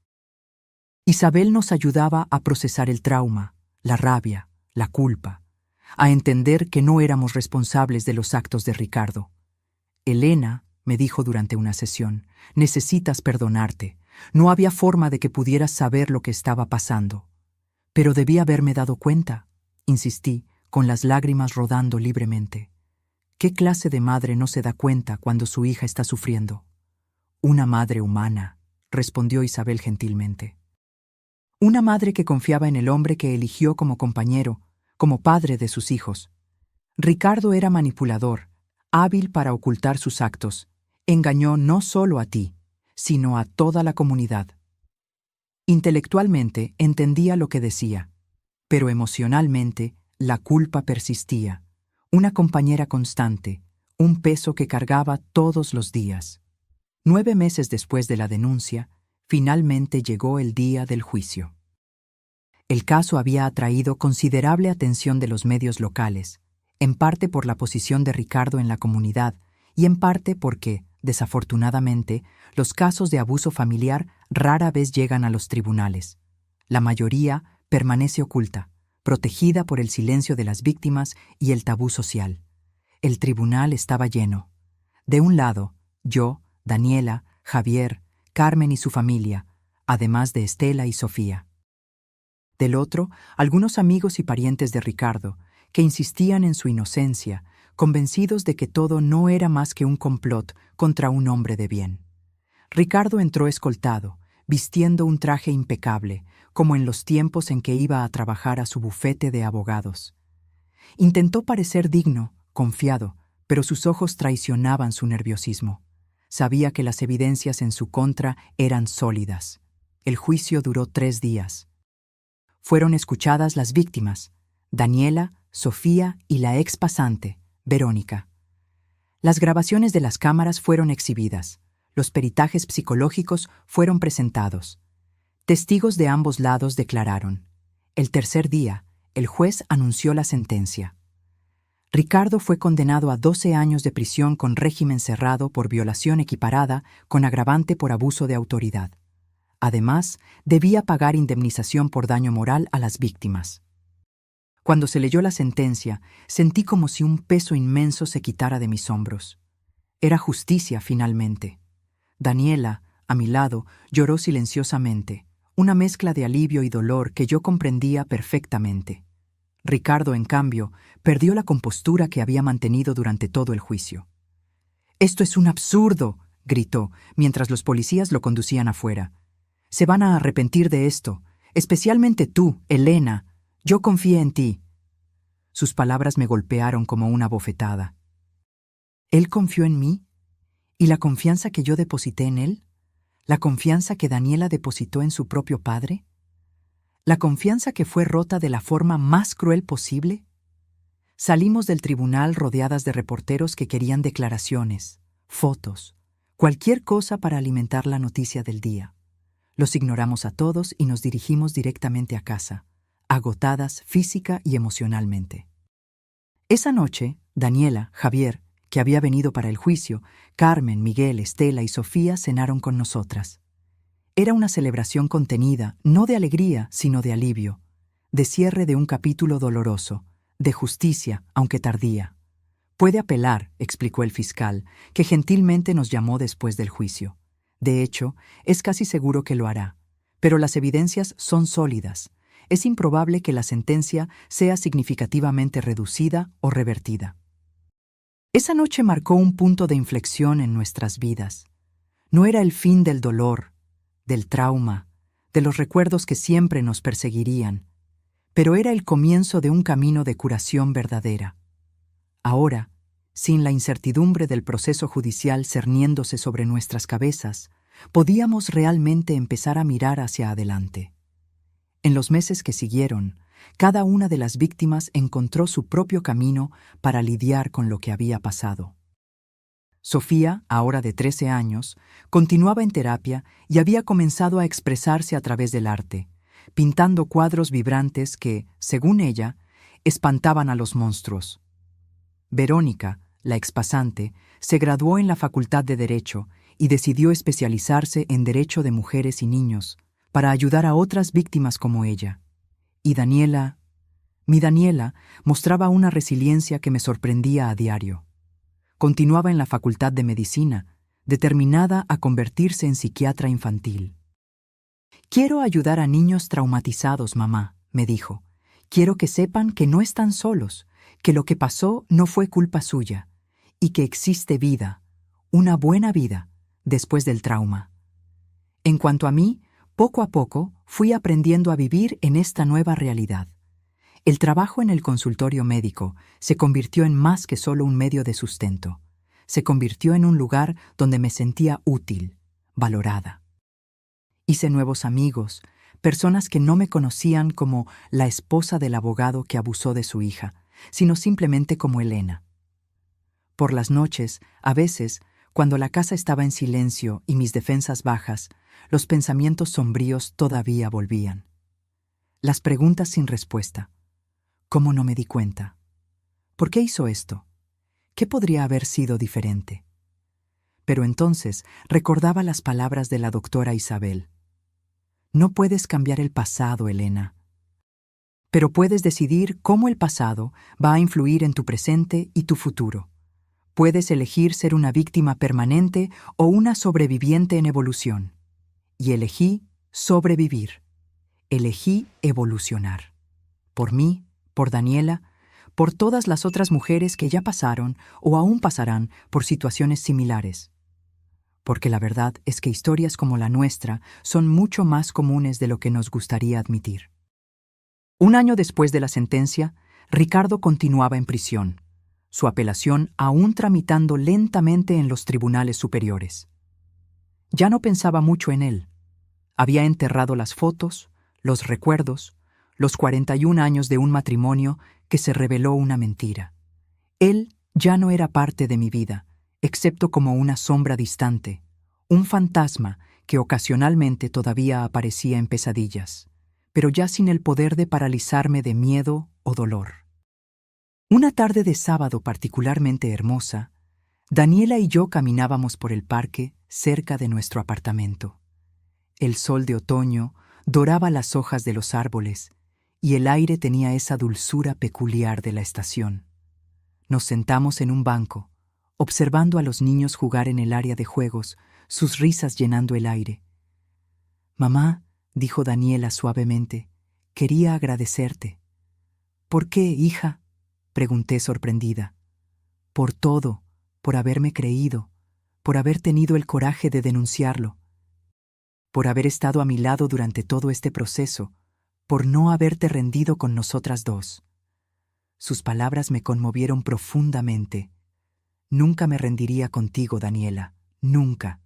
Isabel nos ayudaba a procesar el trauma, la rabia, la culpa, a entender que no éramos responsables de los actos de Ricardo. Elena, me dijo durante una sesión, necesitas perdonarte. No había forma de que pudieras saber lo que estaba pasando. Pero debí haberme dado cuenta, insistí, con las lágrimas rodando libremente. ¿Qué clase de madre no se da cuenta cuando su hija está sufriendo? Una madre humana, respondió Isabel gentilmente. Una madre que confiaba en el hombre que eligió como compañero, como padre de sus hijos. Ricardo era manipulador, hábil para ocultar sus actos. Engañó no solo a ti, sino a toda la comunidad. Intelectualmente entendía lo que decía, pero emocionalmente la culpa persistía, una compañera constante, un peso que cargaba todos los días. 9 meses después de la denuncia, finalmente llegó el día del juicio. El caso había atraído considerable atención de los medios locales, en parte por la posición de Ricardo en la comunidad y en parte porque, desafortunadamente, los casos de abuso familiar rara vez llegan a los tribunales. La mayoría permanece oculta, protegida por el silencio de las víctimas y el tabú social. El tribunal estaba lleno. De un lado, yo, Daniela, Javier, Carmen y su familia, además de Estela y Sofía. Del otro, algunos amigos y parientes de Ricardo, que insistían en su inocencia, convencidos de que todo no era más que un complot contra un hombre de bien. Ricardo entró escoltado, vistiendo un traje impecable, como en los tiempos en que iba a trabajar a su bufete de abogados. Intentó parecer digno, confiado, pero sus ojos traicionaban su nerviosismo. Sabía que las evidencias en su contra eran sólidas. El juicio duró 3 días. Fueron escuchadas las víctimas, Daniela, Sofía y la ex pasante, Verónica. Las grabaciones de las cámaras fueron exhibidas, los peritajes psicológicos fueron presentados. Testigos de ambos lados declararon. El tercer día, el juez anunció la sentencia. Ricardo fue condenado a 12 años de prisión con régimen cerrado por violación equiparada con agravante por abuso de autoridad. Además, debía pagar indemnización por daño moral a las víctimas. Cuando se leyó la sentencia, sentí como si un peso inmenso se quitara de mis hombros. Era justicia, finalmente. Daniela, a mi lado, lloró silenciosamente, una mezcla de alivio y dolor que yo comprendía perfectamente. Ricardo, en cambio, perdió la compostura que había mantenido durante todo el juicio. «¡Esto es un absurdo!», gritó, mientras los policías lo conducían afuera. «Se van a arrepentir de esto, especialmente tú, Elena. Yo confié en ti». Sus palabras me golpearon como una bofetada. ¿Él confió en mí? ¿Y la confianza que yo deposité en él? ¿La confianza que Daniela depositó en su propio padre? ¿La confianza que fue rota de la forma más cruel posible? Salimos del tribunal rodeadas de reporteros que querían declaraciones, fotos, cualquier cosa para alimentar la noticia del día. Los ignoramos a todos y nos dirigimos directamente a casa, agotadas física y emocionalmente. Esa noche, Daniela, Javier, que había venido para el juicio, Carmen, Miguel, Estela y Sofía cenaron con nosotras. Era una celebración contenida, no de alegría, sino de alivio, de cierre de un capítulo doloroso, de justicia, aunque tardía. «Puede apelar», explicó el fiscal, que gentilmente nos llamó después del juicio. De hecho, es casi seguro que lo hará. Pero las evidencias son sólidas. Es improbable que la sentencia sea significativamente reducida o revertida. Esa noche marcó un punto de inflexión en nuestras vidas. No era el fin del dolor, del trauma, de los recuerdos que siempre nos perseguirían, pero era el comienzo de un camino de curación verdadera. Ahora, sin la incertidumbre del proceso judicial cerniéndose sobre nuestras cabezas, podíamos realmente empezar a mirar hacia adelante. En los meses que siguieron, cada una de las víctimas encontró su propio camino para lidiar con lo que había pasado. Sofía, ahora de 13 años, continuaba en terapia y había comenzado a expresarse a través del arte, pintando cuadros vibrantes que, según ella, espantaban a los monstruos. Verónica, la expasante, se graduó en la Facultad de Derecho y decidió especializarse en Derecho de Mujeres y Niños para ayudar a otras víctimas como ella. Y Daniela, mi Daniela, mostraba una resiliencia que me sorprendía a diario. Continuaba en la Facultad de Medicina, determinada a convertirse en psiquiatra infantil. «Quiero ayudar a niños traumatizados, mamá», me dijo. «Quiero que sepan que no están solos, que lo que pasó no fue culpa suya, y que existe vida, una buena vida, después del trauma». En cuanto a mí, poco a poco fui aprendiendo a vivir en esta nueva realidad. El trabajo en el consultorio médico se convirtió en más que solo un medio de sustento. Se convirtió en un lugar donde me sentía útil, valorada. Hice nuevos amigos, personas que no me conocían como la esposa del abogado que abusó de su hija, sino simplemente como Elena. Por las noches, a veces, cuando la casa estaba en silencio y mis defensas bajas, los pensamientos sombríos todavía volvían. Las preguntas sin respuesta. ¿Cómo no me di cuenta? ¿Por qué hizo esto? ¿Qué podría haber sido diferente? Pero entonces recordaba las palabras de la doctora Isabel. No puedes cambiar el pasado, Elena. Pero puedes decidir cómo el pasado va a influir en tu presente y tu futuro. Puedes elegir ser una víctima permanente o una sobreviviente en evolución. Y elegí sobrevivir. Elegí evolucionar. Por mí, por Daniela, por todas las otras mujeres que ya pasaron o aún pasarán por situaciones similares. Porque la verdad es que historias como la nuestra son mucho más comunes de lo que nos gustaría admitir. Un año después de la sentencia, Ricardo continuaba en prisión, su apelación aún tramitando lentamente en los tribunales superiores. Ya no pensaba mucho en él. Había enterrado las fotos, los recuerdos, los 41 años de un matrimonio que se reveló una mentira. Él ya no era parte de mi vida, excepto como una sombra distante, un fantasma que ocasionalmente todavía aparecía en pesadillas, pero ya sin el poder de paralizarme de miedo o dolor. Una tarde de sábado particularmente hermosa, Daniela y yo caminábamos por el parque cerca de nuestro apartamento. El sol de otoño doraba las hojas de los árboles y el aire tenía esa dulzura peculiar de la estación. Nos sentamos en un banco, observando a los niños jugar en el área de juegos, sus risas llenando el aire. «Mamá», dijo Daniela suavemente, «quería agradecerte». «¿Por qué, hija?», pregunté sorprendida. «Por todo, por haberme creído, por haber tenido el coraje de denunciarlo, por haber estado a mi lado durante todo este proceso, por no haberte rendido con nosotras dos». Sus palabras me conmovieron profundamente. «Nunca me rendiría contigo, Daniela, nunca».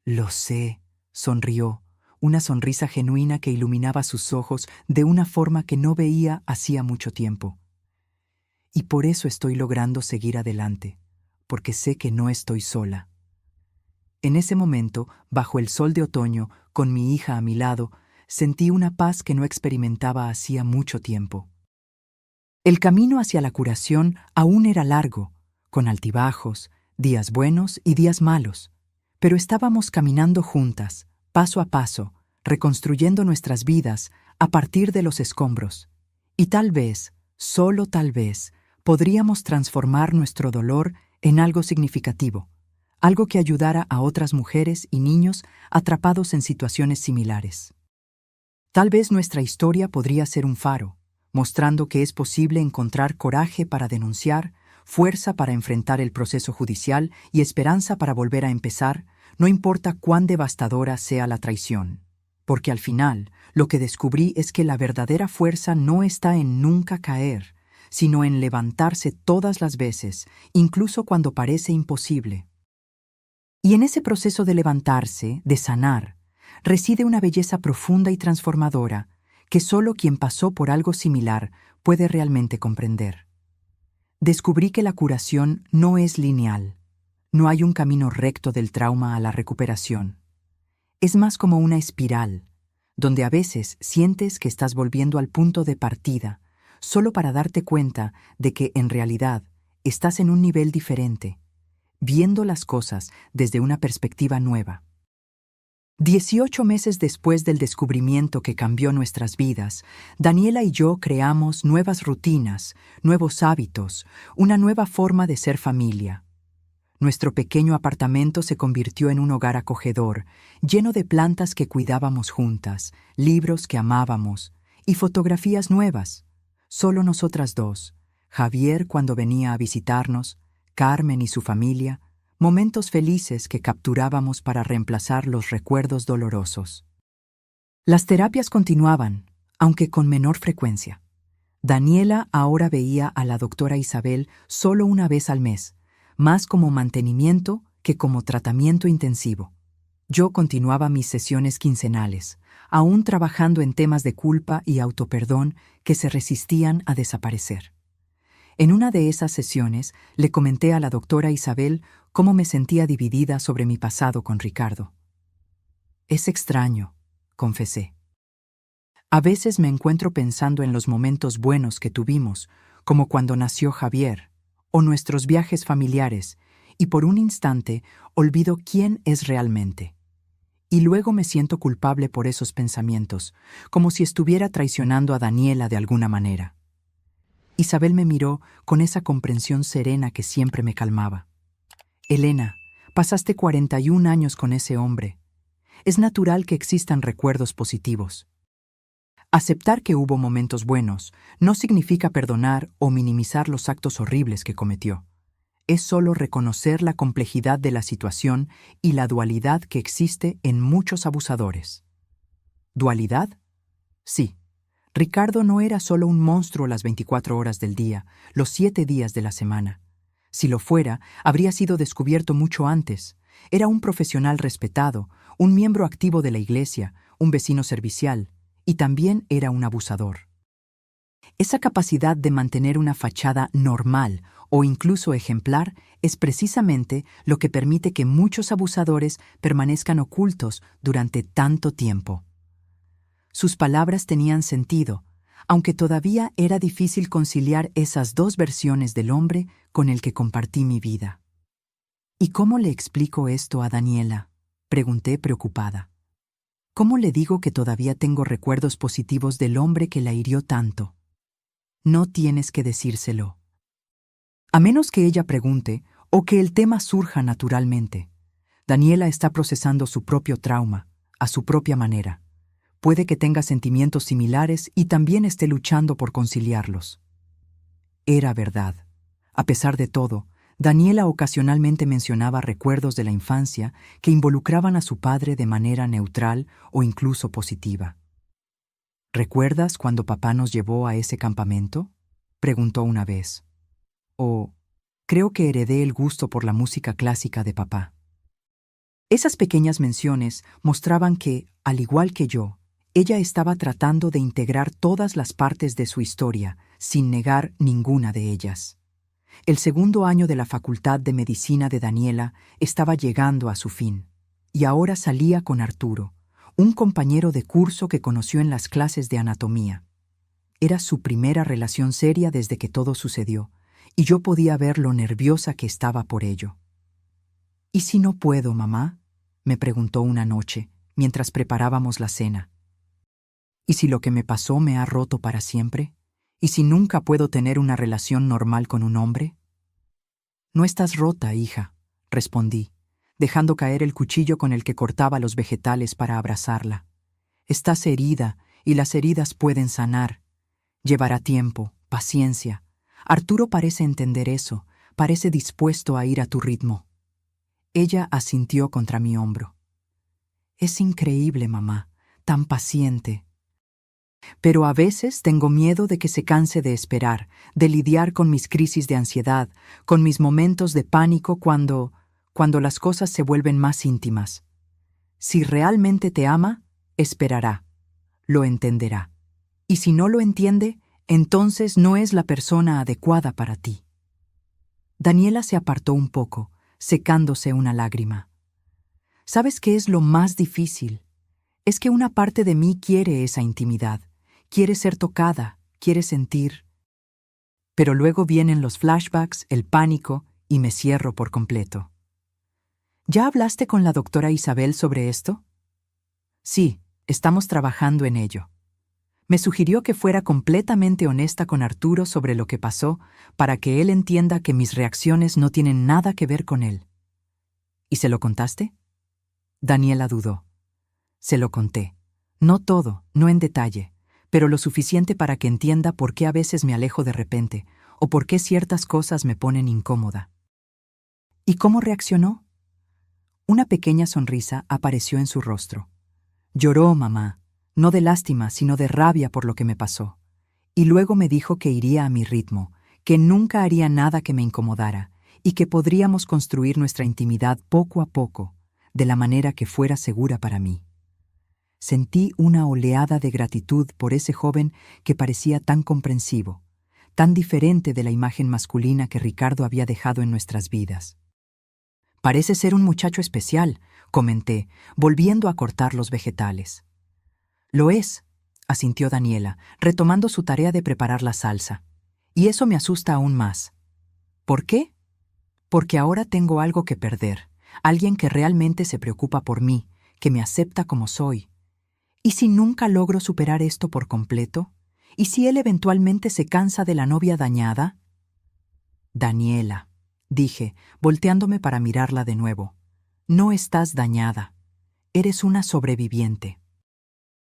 «Lo sé», sonrió, una sonrisa genuina que iluminaba sus ojos de una forma que no veía hacía mucho tiempo. «Y por eso estoy logrando seguir adelante, porque sé que no estoy sola». En ese momento, bajo el sol de otoño, con mi hija a mi lado, sentí una paz que no experimentaba hacía mucho tiempo. El camino hacia la curación aún era largo, con altibajos, días buenos y días malos, pero estábamos caminando juntas, paso a paso, reconstruyendo nuestras vidas a partir de los escombros. Y tal vez, solo tal vez, podríamos transformar nuestro dolor en algo significativo, algo que ayudara a otras mujeres y niños atrapados en situaciones similares. Tal vez nuestra historia podría ser un faro, mostrando que es posible encontrar coraje para denunciar, fuerza para enfrentar el proceso judicial y esperanza para volver a empezar, no importa cuán devastadora sea la traición. Porque al final, lo que descubrí es que la verdadera fuerza no está en nunca caer, sino en levantarse todas las veces, incluso cuando parece imposible. Y en ese proceso de levantarse, de sanar, reside una belleza profunda y transformadora que solo quien pasó por algo similar puede realmente comprender. Descubrí que la curación no es lineal. No hay un camino recto del trauma a la recuperación. Es más como una espiral, donde a veces sientes que estás volviendo al punto de partida, solo para darte cuenta de que en realidad estás en un nivel diferente, viendo las cosas desde una perspectiva nueva. 18 meses después del descubrimiento que cambió nuestras vidas, Daniela y yo creamos nuevas rutinas, nuevos hábitos, una nueva forma de ser familia. Nuestro pequeño apartamento se convirtió en un hogar acogedor, lleno de plantas que cuidábamos juntas, libros que amábamos y fotografías nuevas. Solo nosotras dos, Javier cuando venía a visitarnos, Carmen y su familia, momentos felices que capturábamos para reemplazar los recuerdos dolorosos. Las terapias continuaban, aunque con menor frecuencia. Daniela ahora veía a la doctora Isabel solo una vez al mes, más como mantenimiento que como tratamiento intensivo. Yo continuaba mis sesiones quincenales, aún trabajando en temas de culpa y autoperdón que se resistían a desaparecer. En una de esas sesiones le comenté a la doctora Isabel cómo me sentía dividida sobre mi pasado con Ricardo. «Es extraño», confesé. «A veces me encuentro pensando en los momentos buenos que tuvimos, como cuando nació Javier, o nuestros viajes familiares, y por un instante olvido quién es realmente. Y luego me siento culpable por esos pensamientos, como si estuviera traicionando a Daniela de alguna manera». Isabel me miró con esa comprensión serena que siempre me calmaba. «Elena, pasaste 41 años con ese hombre. Es natural que existan recuerdos positivos. Aceptar que hubo momentos buenos no significa perdonar o minimizar los actos horribles que cometió. Es solo reconocer la complejidad de la situación y la dualidad que existe en muchos abusadores». ¿Dualidad? Sí. Ricardo no era solo un monstruo las 24 horas del día, los 7 días de la semana. Si lo fuera, habría sido descubierto mucho antes. Era un profesional respetado, un miembro activo de la iglesia, un vecino servicial, y también era un abusador. Esa capacidad de mantener una fachada normal o incluso ejemplar, es precisamente lo que permite que muchos abusadores permanezcan ocultos durante tanto tiempo. Sus palabras tenían sentido, aunque todavía era difícil conciliar esas dos versiones del hombre con el que compartí mi vida. ¿Y cómo le explico esto a Daniela?, pregunté preocupada. ¿Cómo le digo que todavía tengo recuerdos positivos del hombre que la hirió tanto? No tienes que decírselo. A menos que ella pregunte o que el tema surja naturalmente. Daniela está procesando su propio trauma, a su propia manera. Puede que tenga sentimientos similares y también esté luchando por conciliarlos. Era verdad. A pesar de todo, Daniela ocasionalmente mencionaba recuerdos de la infancia que involucraban a su padre de manera neutral o incluso positiva. ¿Recuerdas cuando papá nos llevó a ese campamento?, preguntó una vez. O, creo que heredé el gusto por la música clásica de papá. Esas pequeñas menciones mostraban que, al igual que yo, ella estaba tratando de integrar todas las partes de su historia, sin negar ninguna de ellas. El segundo año de la Facultad de Medicina de Daniela estaba llegando a su fin, y ahora salía con Arturo, un compañero de curso que conoció en las clases de anatomía. Era su primera relación seria desde que todo sucedió, y yo podía ver lo nerviosa que estaba por ello. ¿Y si no puedo, mamá?, me preguntó una noche, mientras preparábamos la cena. ¿Y si lo que me pasó me ha roto para siempre? ¿Y si nunca puedo tener una relación normal con un hombre? No estás rota, hija, respondí, dejando caer el cuchillo con el que cortaba los vegetales para abrazarla. Estás herida, y las heridas pueden sanar. Llevará tiempo, paciencia. Arturo parece entender eso, parece dispuesto a ir a tu ritmo. Ella asintió contra mi hombro. Es increíble, mamá, tan paciente. Pero a veces tengo miedo de que se canse de esperar, de lidiar con mis crisis de ansiedad, con mis momentos de pánico cuando las cosas se vuelven más íntimas. Si realmente te ama, esperará, lo entenderá. Y si no lo entiende, entonces no es la persona adecuada para ti. Daniela se apartó un poco, secándose una lágrima. ¿Sabes qué es lo más difícil? Es que una parte de mí quiere esa intimidad. Quiere ser tocada, quiere sentir. Pero luego vienen los flashbacks, el pánico, y me cierro por completo. ¿Ya hablaste con la doctora Isabel sobre esto? Sí, estamos trabajando en ello. Me sugirió que fuera completamente honesta con Arturo sobre lo que pasó para que él entienda que mis reacciones no tienen nada que ver con él. ¿Y se lo contaste? Daniela dudó. Se lo conté. No todo, no en detalle, pero lo suficiente para que entienda por qué a veces me alejo de repente o por qué ciertas cosas me ponen incómoda. ¿Y cómo reaccionó? Una pequeña sonrisa apareció en su rostro. Lloró, mamá, no de lástima, sino de rabia por lo que me pasó. Y luego me dijo que iría a mi ritmo, que nunca haría nada que me incomodara y que podríamos construir nuestra intimidad poco a poco, de la manera que fuera segura para mí. Sentí una oleada de gratitud por ese joven que parecía tan comprensivo, tan diferente de la imagen masculina que Ricardo había dejado en nuestras vidas. Parece ser un muchacho especial, comenté, volviendo a cortar los vegetales. Lo es, asintió Daniela, retomando su tarea de preparar la salsa. Y eso me asusta aún más. ¿Por qué? Porque ahora tengo algo que perder, alguien que realmente se preocupa por mí, que me acepta como soy. ¿Y si nunca logro superar esto por completo? ¿Y si él eventualmente se cansa de la novia dañada? Daniela, dije, volteándome para mirarla de nuevo, no estás dañada. Eres una sobreviviente.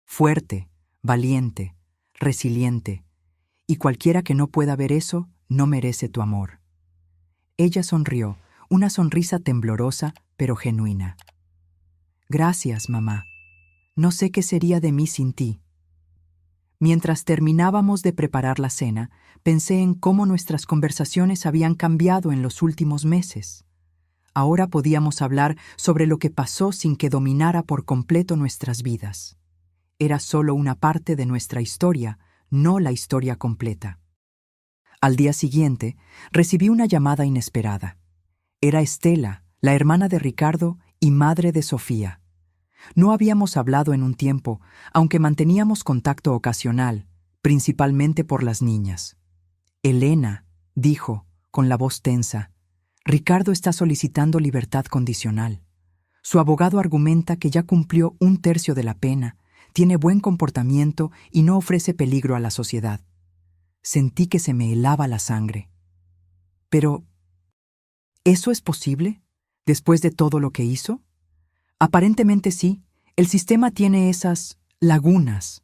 Fuerte, valiente, resiliente. Y cualquiera que no pueda ver eso, no merece tu amor. Ella sonrió, una sonrisa temblorosa, pero genuina. Gracias, mamá. No sé qué sería de mí sin ti. Mientras terminábamos de preparar la cena, pensé en cómo nuestras conversaciones habían cambiado en los últimos meses. Ahora podíamos hablar sobre lo que pasó sin que dominara por completo nuestras vidas. Era solo una parte de nuestra historia, no la historia completa. Al día siguiente, recibí una llamada inesperada. Era Estela, la hermana de Ricardo y madre de Sofía. No habíamos hablado en un tiempo, aunque manteníamos contacto ocasional, principalmente por las niñas. Elena, dijo, con la voz tensa, Ricardo está solicitando libertad condicional. Su abogado argumenta que ya cumplió 1/3 de la pena, tiene buen comportamiento y no ofrece peligro a la sociedad. Sentí que se me helaba la sangre. Pero, ¿eso es posible? ¿Después de todo lo que hizo? Aparentemente sí. El sistema tiene esas lagunas.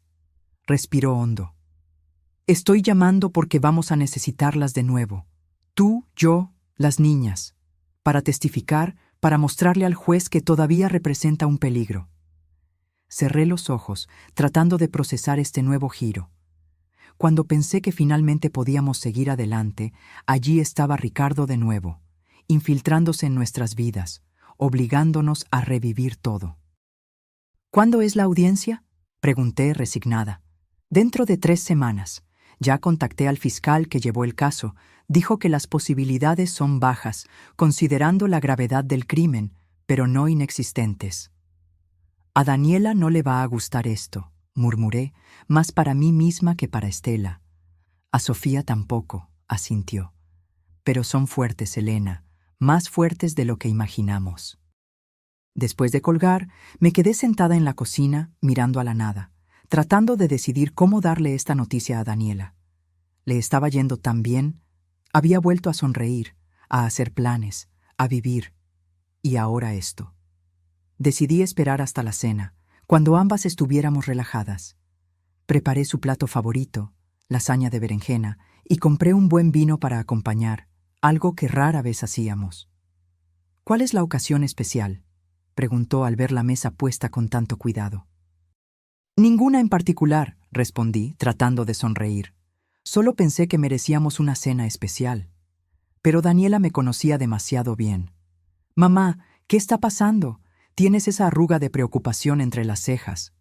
Respiró hondo. Estoy llamando porque vamos a necesitarlas de nuevo. Tú, yo, las niñas. Para testificar, para mostrarle al juez que todavía representa un peligro. Cerré los ojos, tratando de procesar este nuevo giro. Cuando pensé que finalmente podíamos seguir adelante, allí estaba Ricardo de nuevo, infiltrándose en nuestras vidas, obligándonos a revivir todo. ¿Cuándo es la audiencia? Pregunté resignada. Dentro de 3 semanas. Ya contacté al fiscal que llevó el caso. Dijo que las posibilidades son bajas, considerando la gravedad del crimen, pero no inexistentes. A Daniela no le va a gustar esto, murmuré, más para mí misma que para Estela. A Sofía tampoco, asintió. Pero son fuertes, Elena, más fuertes de lo que imaginamos. Después de colgar, me quedé sentada en la cocina, mirando a la nada, tratando de decidir cómo darle esta noticia a Daniela. Le estaba yendo tan bien, había vuelto a sonreír, a hacer planes, a vivir, y ahora esto. Decidí esperar hasta la cena, cuando ambas estuviéramos relajadas. Preparé su plato favorito, lasaña de berenjena, y compré un buen vino para acompañar, algo que rara vez hacíamos. ¿Cuál es la ocasión especial?, preguntó al ver la mesa puesta con tanto cuidado. Ninguna en particular, respondí, tratando de sonreír. Solo pensé que merecíamos una cena especial. Pero Daniela me conocía demasiado bien. Mamá, ¿qué está pasando? Tienes esa arruga de preocupación entre las cejas.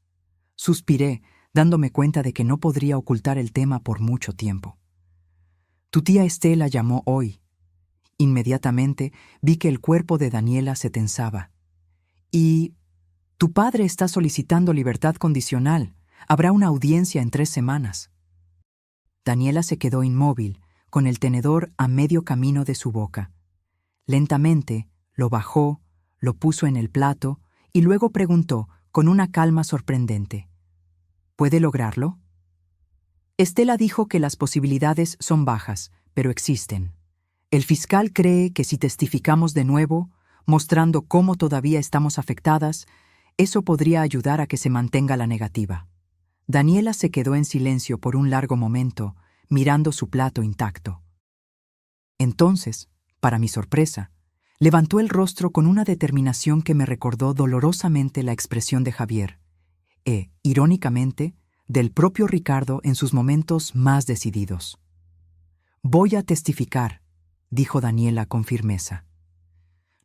Suspiré, dándome cuenta de que no podría ocultar el tema por mucho tiempo. Tu tía Estela llamó hoy. Inmediatamente vi que el cuerpo de Daniela se tensaba. Y tu padre está solicitando libertad condicional. Habrá una audiencia en 3 semanas. Daniela se quedó inmóvil, con el tenedor a medio camino de su boca. Lentamente lo bajó, lo puso en el plato y luego preguntó, con una calma sorprendente, ¿puede lograrlo? Estela dijo que las posibilidades son bajas, pero existen. El fiscal cree que si testificamos de nuevo, mostrando cómo todavía estamos afectadas, eso podría ayudar a que se mantenga la negativa. Daniela se quedó en silencio por un largo momento, mirando su plato intacto. Entonces, para mi sorpresa, levantó el rostro con una determinación que me recordó dolorosamente la expresión de Javier, irónicamente, del propio Ricardo en sus momentos más decididos. Voy a testificar, dijo Daniela con firmeza.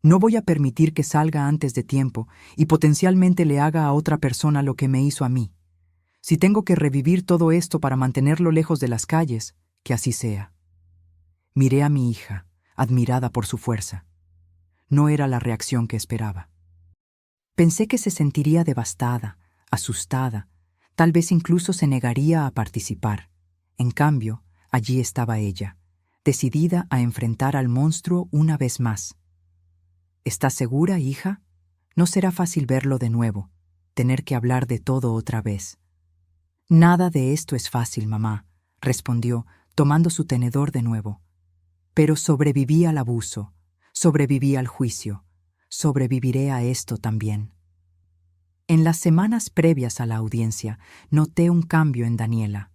No voy a permitir que salga antes de tiempo y potencialmente le haga a otra persona lo que me hizo a mí. Si tengo que revivir todo esto para mantenerlo lejos de las calles, que así sea. Miré a mi hija, admirada por su fuerza. No era la reacción que esperaba. Pensé que se sentiría devastada, asustada, tal vez incluso se negaría a participar. En cambio, allí estaba ella, decidida a enfrentar al monstruo una vez más. ¿Estás segura, hija? No será fácil verlo de nuevo, tener que hablar de todo otra vez. Nada de esto es fácil, mamá, respondió, tomando su tenedor de nuevo. Pero sobreviví al abuso, sobreviví al juicio, sobreviviré a esto también. En las semanas previas a la audiencia, noté un cambio en Daniela.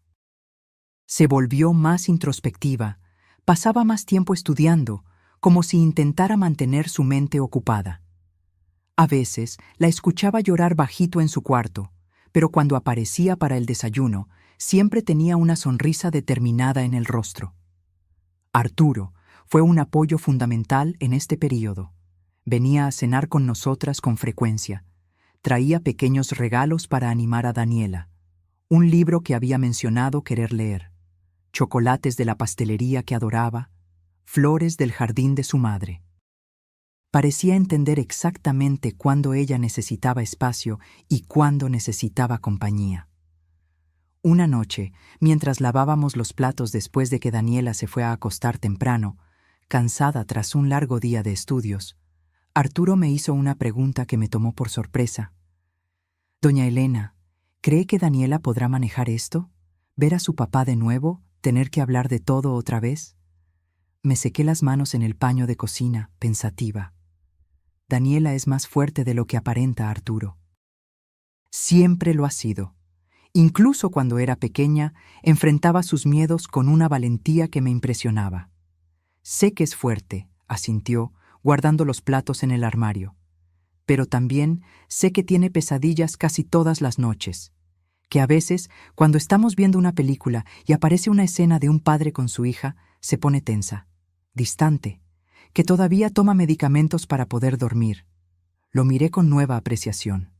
Se volvió más introspectiva, pasaba más tiempo estudiando, como si intentara mantener su mente ocupada. A veces la escuchaba llorar bajito en su cuarto, pero cuando aparecía para el desayuno, siempre tenía una sonrisa determinada en el rostro. Arturo fue un apoyo fundamental en este período. Venía a cenar con nosotras con frecuencia. Traía pequeños regalos para animar a Daniela. Un libro que había mencionado querer leer. chocolates de la pastelería que adoraba, flores del jardín de su madre. Parecía entender exactamente cuándo ella necesitaba espacio y cuándo necesitaba compañía. Una noche, mientras lavábamos los platos después de que Daniela se fue a acostar temprano, cansada tras un largo día de estudios, Arturo me hizo una pregunta que me tomó por sorpresa. «Doña Elena, ¿cree que Daniela podrá manejar esto? ¿Ver a su papá de nuevo? ¿Tener que hablar de todo otra vez?» Me sequé las manos en el paño de cocina, pensativa. Daniela es más fuerte de lo que aparenta, Arturo. Siempre lo ha sido. Incluso cuando era pequeña, enfrentaba sus miedos con una valentía que me impresionaba. Sé que es fuerte, asintió, guardando los platos en el armario. Pero también sé que tiene pesadillas casi todas las noches. Que a veces, cuando estamos viendo una película y aparece una escena de un padre con su hija, se pone tensa, distante, que todavía toma medicamentos para poder dormir. Lo miré con nueva apreciación.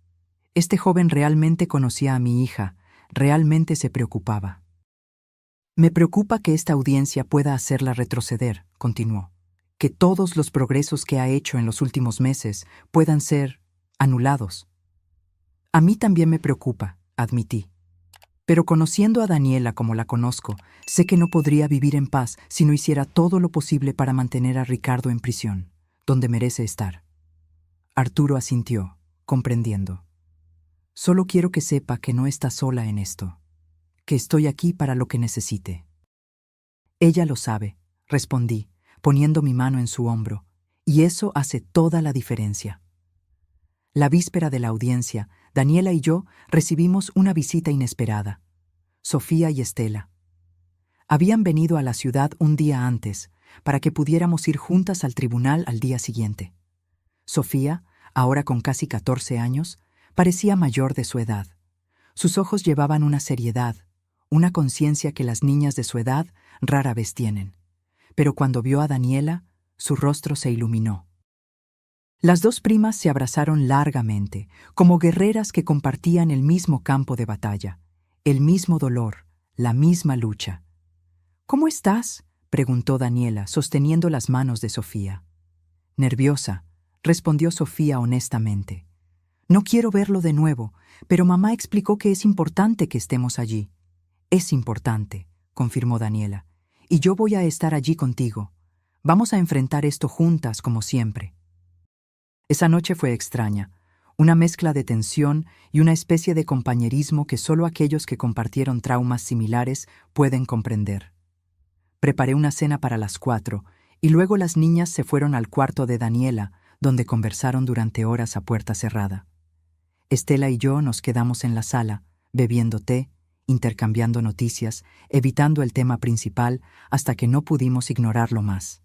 Este joven realmente conocía a mi hija, realmente se preocupaba. Me preocupa que esta audiencia pueda hacerla retroceder, continuó. Que todos los progresos que ha hecho en los últimos meses puedan ser anulados. A mí también me preocupa, admití. Pero conociendo a Daniela como la conozco, sé que no podría vivir en paz si no hiciera todo lo posible para mantener a Ricardo en prisión, donde merece estar. Arturo asintió, comprendiendo. Solo quiero que sepa que no está sola en esto, que estoy aquí para lo que necesite. Ella lo sabe, respondí, poniendo mi mano en su hombro, y eso hace toda la diferencia. La víspera de la audiencia, Daniela y yo recibimos una visita inesperada. Sofía y Estela. Habían venido a la ciudad un día antes, para que pudiéramos ir juntas al tribunal al día siguiente. Sofía, ahora con casi 14 años, parecía mayor de su edad. Sus ojos llevaban una seriedad, una conciencia que las niñas de su edad rara vez tienen. Pero cuando vio a Daniela, su rostro se iluminó. Las dos primas se abrazaron largamente, como guerreras que compartían el mismo campo de batalla, el mismo dolor, la misma lucha. «¿Cómo estás?», preguntó Daniela, sosteniendo las manos de Sofía. «Nerviosa», respondió Sofía honestamente. «No quiero verlo de nuevo, pero mamá explicó que es importante que estemos allí». «Es importante», confirmó Daniela, «y yo voy a estar allí contigo. Vamos a enfrentar esto juntas como siempre». Esa noche fue extraña, una mezcla de tensión y una especie de compañerismo que solo aquellos que compartieron traumas similares pueden comprender. Preparé una cena para las 4 y luego las niñas se fueron al cuarto de Daniela, donde conversaron durante horas a puerta cerrada. Estela y yo nos quedamos en la sala, bebiendo té, intercambiando noticias, evitando el tema principal hasta que no pudimos ignorarlo más.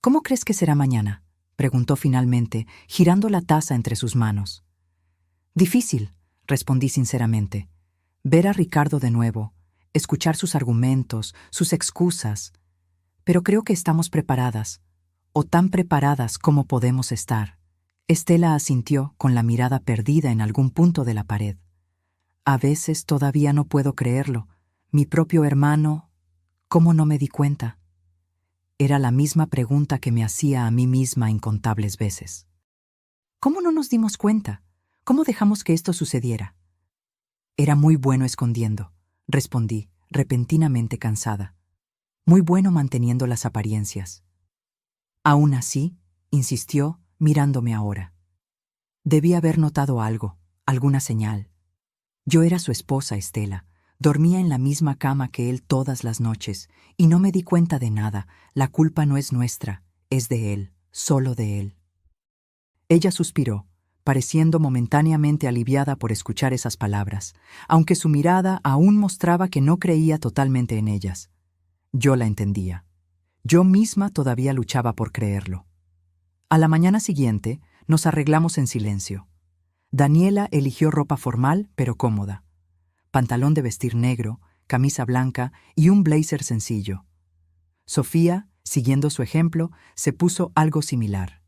«¿Cómo crees que será mañana?», preguntó finalmente, girando la taza entre sus manos. «Difícil», respondí sinceramente. «Ver a Ricardo de nuevo, escuchar sus argumentos, sus excusas. Pero creo que estamos preparadas, o tan preparadas como podemos estar». Estela asintió con la mirada perdida en algún punto de la pared. «A veces todavía no puedo creerlo. Mi propio hermano, ¿cómo no me di cuenta?». Era la misma pregunta que me hacía a mí misma incontables veces. ¿Cómo no nos dimos cuenta? ¿Cómo dejamos que esto sucediera? Era muy bueno escondiendo, respondí, repentinamente cansada. Muy bueno manteniendo las apariencias. Aún así, insistió, mirándome ahora. Debí haber notado algo, alguna señal. Yo era su esposa, Estela. Dormía en la misma cama que él todas las noches, y no me di cuenta de nada. La culpa no es nuestra, es de él, solo de él. Ella suspiró, pareciendo momentáneamente aliviada por escuchar esas palabras, aunque su mirada aún mostraba que no creía totalmente en ellas. Yo la entendía. Yo misma todavía luchaba por creerlo. A la mañana siguiente, nos arreglamos en silencio. Daniela eligió ropa formal, pero cómoda. Pantalón de vestir negro, camisa blanca y un blazer sencillo. Sofía, siguiendo su ejemplo, se puso algo similar.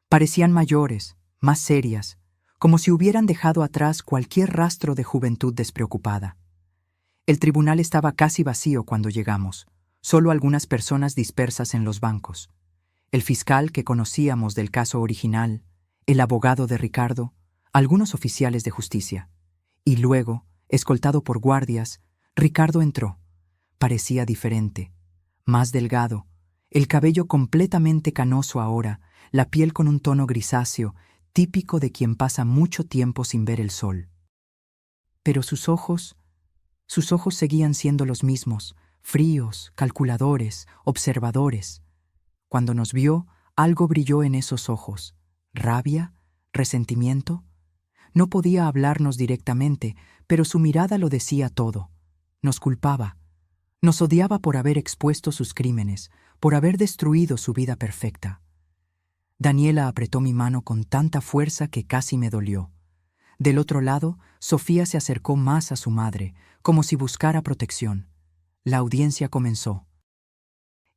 Parecían mayores, más serias, como si hubieran dejado atrás cualquier rastro de juventud despreocupada. El tribunal estaba casi vacío cuando llegamos, solo algunas personas dispersas en los bancos. El fiscal que conocíamos del caso original, el abogado de Ricardo, algunos oficiales de justicia. Y luego, escoltado por guardias, Ricardo entró. Parecía diferente, más delgado, el cabello completamente canoso ahora, la piel con un tono grisáceo, típico de quien pasa mucho tiempo sin ver el sol. Pero sus ojos seguían siendo los mismos, fríos, calculadores, observadores. Cuando nos vio, algo brilló en esos ojos. ¿Rabia? ¿Resentimiento? No podía hablarnos directamente, pero su mirada lo decía todo. Nos culpaba. Nos odiaba por haber expuesto sus crímenes, por haber destruido su vida perfecta. Daniela apretó mi mano con tanta fuerza que casi me dolió. Del otro lado, Sofía se acercó más a su madre, como si buscara protección. La audiencia comenzó.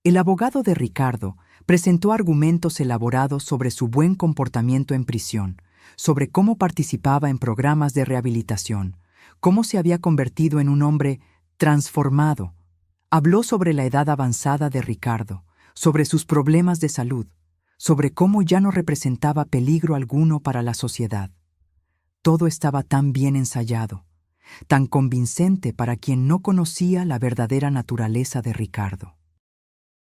El abogado de Ricardo presentó argumentos elaborados sobre su buen comportamiento en prisión, sobre cómo participaba en programas de rehabilitación, cómo se había convertido en un hombre transformado. Habló sobre la edad avanzada de Ricardo, sobre sus problemas de salud, sobre cómo ya no representaba peligro alguno para la sociedad. Todo estaba tan bien ensayado, tan convincente para quien no conocía la verdadera naturaleza de Ricardo.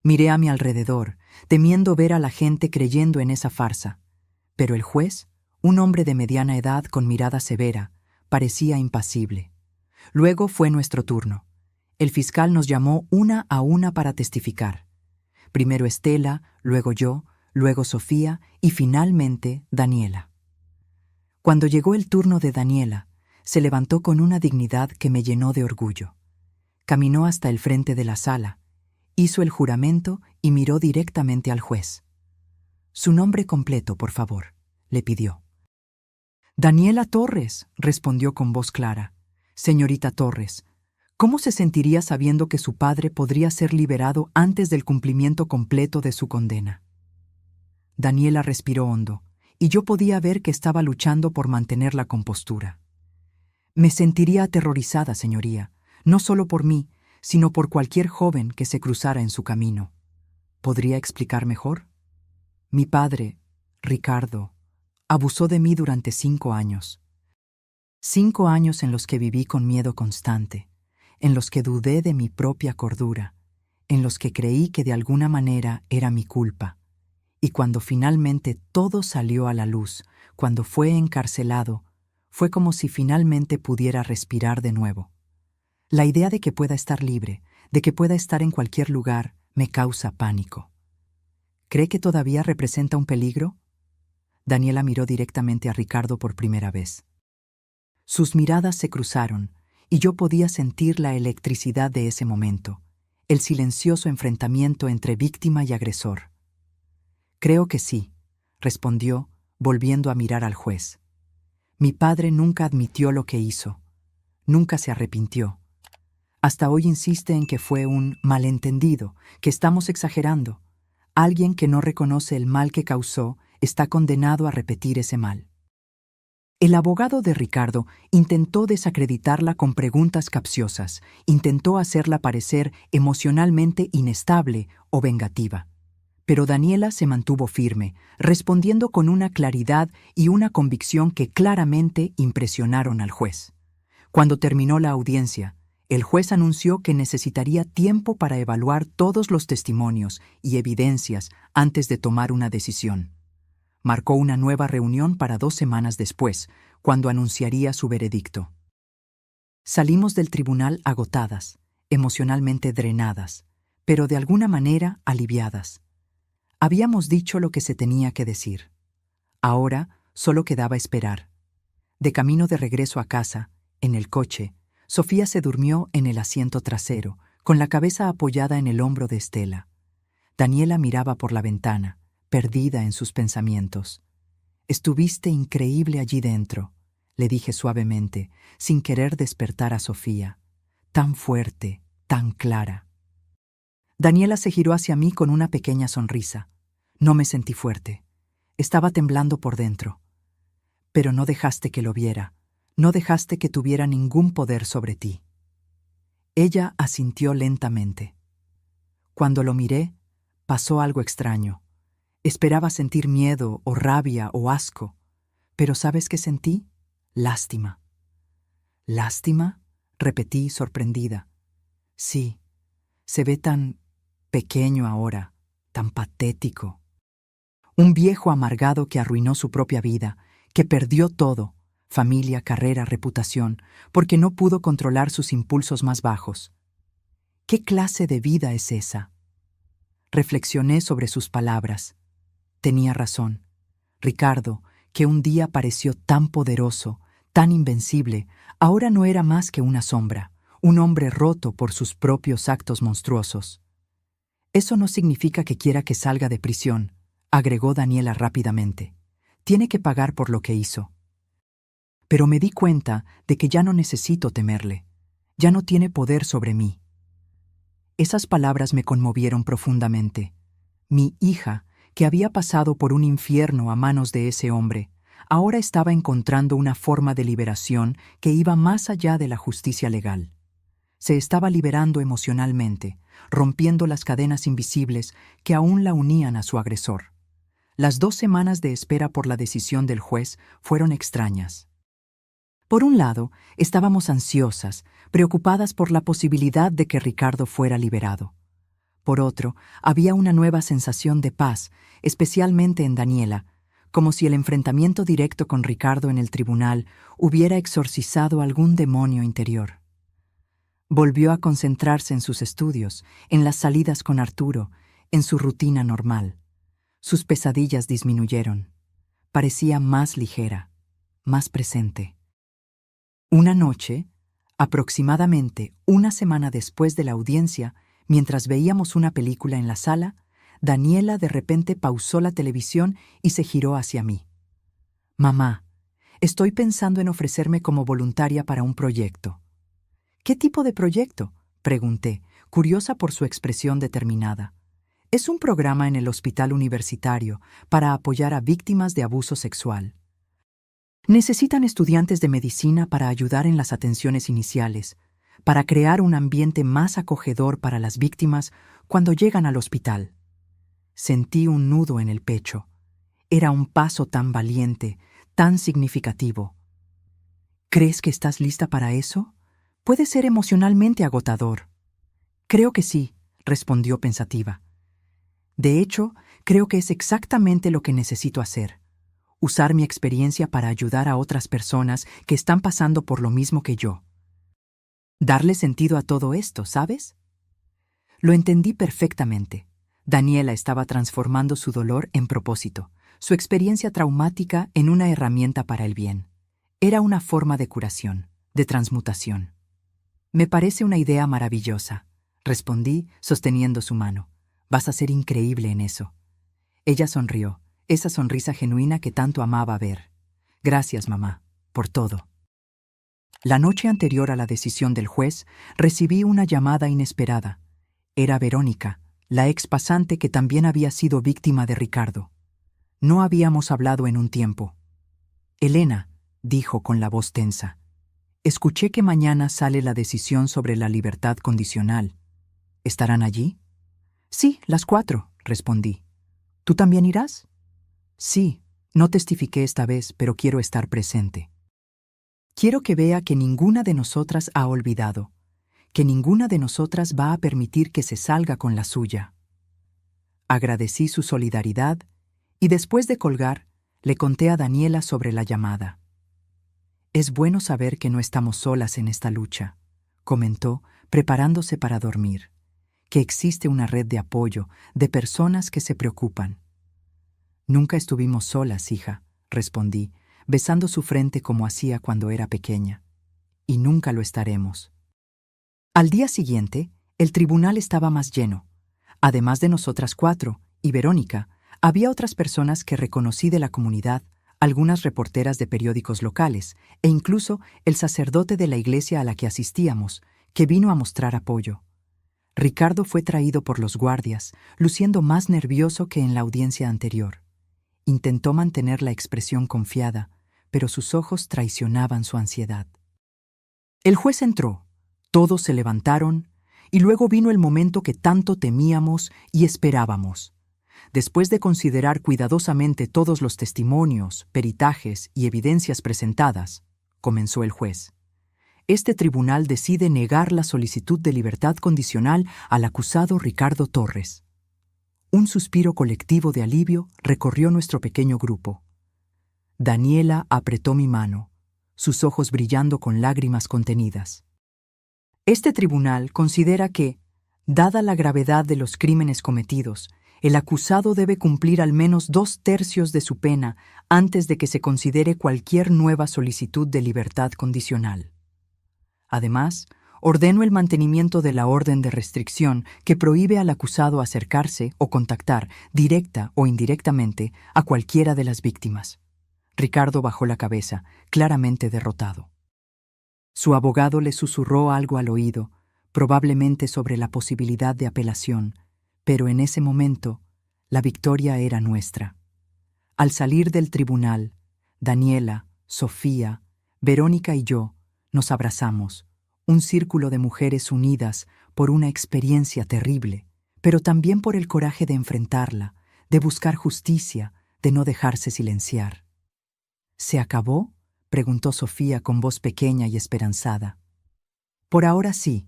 Miré a mi alrededor, temiendo ver a la gente creyendo en esa farsa, pero el juez, un hombre de mediana edad con mirada severa, parecía impasible. Luego fue nuestro turno. El fiscal nos llamó una a una para testificar. Primero Estela, luego yo, luego Sofía y finalmente Daniela. Cuando llegó el turno de Daniela, se levantó con una dignidad que me llenó de orgullo. Caminó hasta el frente de la sala, hizo el juramento y miró directamente al juez. «Su nombre completo, por favor», le pidió. «Daniela Torres», respondió con voz clara. «Señorita Torres, ¿cómo se sentiría sabiendo que su padre podría ser liberado antes del cumplimiento completo de su condena?» Daniela respiró hondo, y yo podía ver que estaba luchando por mantener la compostura. «Me sentiría aterrorizada, señoría, no solo por mí, sino por cualquier joven que se cruzara en su camino. ¿Podría explicar mejor? Mi padre, Ricardo, abusó de mí durante 5 años. 5 años en los que viví con miedo constante, en los que dudé de mi propia cordura, en los que creí que de alguna manera era mi culpa. Y cuando finalmente todo salió a la luz, cuando fue encarcelado, fue como si finalmente pudiera respirar de nuevo. La idea de que pueda estar libre, de que pueda estar en cualquier lugar, me causa pánico. ¿Cree que todavía representa un peligro?» Daniela miró directamente a Ricardo por primera vez. Sus miradas se cruzaron, y yo podía sentir la electricidad de ese momento, el silencioso enfrentamiento entre víctima y agresor. «Creo que sí», respondió, volviendo a mirar al juez. «Mi padre nunca admitió lo que hizo, nunca se arrepintió. Hasta hoy insiste en que fue un malentendido, que estamos exagerando. Alguien que no reconoce el mal que causó está condenado a repetir ese mal». El abogado de Ricardo intentó desacreditarla con preguntas capciosas, intentó hacerla parecer emocionalmente inestable o vengativa. Pero Daniela se mantuvo firme, respondiendo con una claridad y una convicción que claramente impresionaron al juez. Cuando terminó la audiencia, el juez anunció que necesitaría tiempo para evaluar todos los testimonios y evidencias antes de tomar una decisión. Marcó una nueva reunión para 2 semanas después, cuando anunciaría su veredicto. Salimos del tribunal agotadas, emocionalmente drenadas, pero de alguna manera aliviadas. Habíamos dicho lo que se tenía que decir. Ahora solo quedaba esperar. De camino de regreso a casa, en el coche, Sofía se durmió en el asiento trasero, con la cabeza apoyada en el hombro de Estela. Daniela miraba por la ventana, perdida en sus pensamientos. «Estuviste increíble allí dentro», le dije suavemente, sin querer despertar a Sofía. «Tan fuerte, tan clara». Daniela se giró hacia mí con una pequeña sonrisa. No me sentí fuerte. Estaba temblando por dentro. «Pero no dejaste que lo viera. No dejaste que tuviera ningún poder sobre ti». Ella asintió lentamente. Cuando lo miré, pasó algo extraño. Esperaba sentir miedo o rabia o asco, pero ¿sabes qué sentí? Lástima. ¿Lástima?, repetí sorprendida. Sí, se ve tan pequeño ahora, tan patético. Un viejo amargado que arruinó su propia vida, que perdió todo, familia, carrera, reputación, porque no pudo controlar sus impulsos más bajos. ¿Qué clase de vida es esa? Reflexioné sobre sus palabras. Tenía razón. Ricardo, que un día pareció tan poderoso, tan invencible, ahora no era más que una sombra, un hombre roto por sus propios actos monstruosos. Eso no significa que quiera que salga de prisión, agregó Daniela rápidamente. Tiene que pagar por lo que hizo. Pero me di cuenta de que ya no necesito temerle. Ya no tiene poder sobre mí. Esas palabras me conmovieron profundamente. Mi hija, que había pasado por un infierno a manos de ese hombre, ahora estaba encontrando una forma de liberación que iba más allá de la justicia legal. Se estaba liberando emocionalmente, rompiendo las cadenas invisibles que aún la unían a su agresor. Las 2 semanas de espera por la decisión del juez fueron extrañas. Por un lado, estábamos ansiosas, preocupadas por la posibilidad de que Ricardo fuera liberado. Por otro, había una nueva sensación de paz, especialmente en Daniela, como si el enfrentamiento directo con Ricardo en el tribunal hubiera exorcizado algún demonio interior. Volvió a concentrarse en sus estudios, en las salidas con Arturo, en su rutina normal. Sus pesadillas disminuyeron. Parecía más ligera, más presente. Una noche, aproximadamente una semana después de la audiencia, mientras veíamos una película en la sala, Daniela de repente pausó la televisión y se giró hacia mí. «Mamá, estoy pensando en ofrecerme como voluntaria para un proyecto». «¿Qué tipo de proyecto?», pregunté, curiosa por su expresión determinada. «Es un programa en el hospital universitario para apoyar a víctimas de abuso sexual. Necesitan estudiantes de medicina para ayudar en las atenciones iniciales, para crear un ambiente más acogedor para las víctimas cuando llegan al hospital». Sentí un nudo en el pecho. Era un paso tan valiente, tan significativo. «¿Crees que estás lista para eso? Puede ser emocionalmente agotador». «Creo que sí», respondió pensativa. «De hecho, creo que es exactamente lo que necesito hacer. Usar mi experiencia para ayudar a otras personas que están pasando por lo mismo que yo. Darle sentido a todo esto, ¿sabes?». Lo entendí perfectamente. Daniela estaba transformando su dolor en propósito, su experiencia traumática en una herramienta para el bien. Era una forma de curación, de transmutación. «Me parece una idea maravillosa», respondí, sosteniendo su mano. «Vas a ser increíble en eso». Ella sonrió, esa sonrisa genuina que tanto amaba ver. «Gracias, mamá, por todo». La noche anterior a la decisión del juez, recibí una llamada inesperada. Era Verónica, la ex pasante que también había sido víctima de Ricardo. No habíamos hablado en un tiempo. «Elena», dijo con la voz tensa, «escuché que mañana sale la decisión sobre la libertad condicional. ¿Estarán allí?». «Sí, las 4», respondí. «¿Tú también irás?». «Sí, no testifiqué esta vez, pero quiero estar presente. Quiero que vea que ninguna de nosotras ha olvidado, que ninguna de nosotras va a permitir que se salga con la suya». Agradecí su solidaridad y después de colgar, le conté a Daniela sobre la llamada. «Es bueno saber que no estamos solas en esta lucha», comentó, preparándose para dormir, «que existe una red de apoyo, de personas que se preocupan». «Nunca estuvimos solas, hija», respondí, besando su frente como hacía cuando era pequeña. «Y nunca lo estaremos». Al día siguiente, el tribunal estaba más lleno. Además de nosotras 4 y Verónica, había otras personas que reconocí de la comunidad, algunas reporteras de periódicos locales e incluso el sacerdote de la iglesia a la que asistíamos, que vino a mostrar apoyo. Ricardo fue traído por los guardias, luciendo más nervioso que en la audiencia anterior. Intentó mantener la expresión confiada, pero sus ojos traicionaban su ansiedad. El juez entró, Todos se levantaron, y luego vino el momento que tanto temíamos y esperábamos. Después de considerar cuidadosamente todos los testimonios, peritajes y evidencias presentadas, comenzó el juez. Este tribunal decide negar la solicitud de libertad condicional al acusado Ricardo Torres. Un suspiro colectivo de alivio recorrió nuestro pequeño grupo. Daniela apretó mi mano, sus ojos brillando con lágrimas contenidas. Este tribunal considera que, dada la gravedad de los crímenes cometidos, el acusado debe cumplir al menos 2/3 de su pena antes de que se considere cualquier nueva solicitud de libertad condicional. Además, ordeno el mantenimiento de la orden de restricción que prohíbe al acusado acercarse o contactar, directa o indirectamente, a cualquiera de las víctimas. Ricardo bajó la cabeza, claramente derrotado. Su abogado le susurró algo al oído, probablemente sobre la posibilidad de apelación, pero en ese momento, la victoria era nuestra. Al salir del tribunal, Daniela, Sofía, Verónica y yo nos abrazamos, un círculo de mujeres unidas por una experiencia terrible, pero también por el coraje de enfrentarla, de buscar justicia, de no dejarse silenciar. ¿Se acabó?, preguntó Sofía con voz pequeña y esperanzada. Por ahora sí,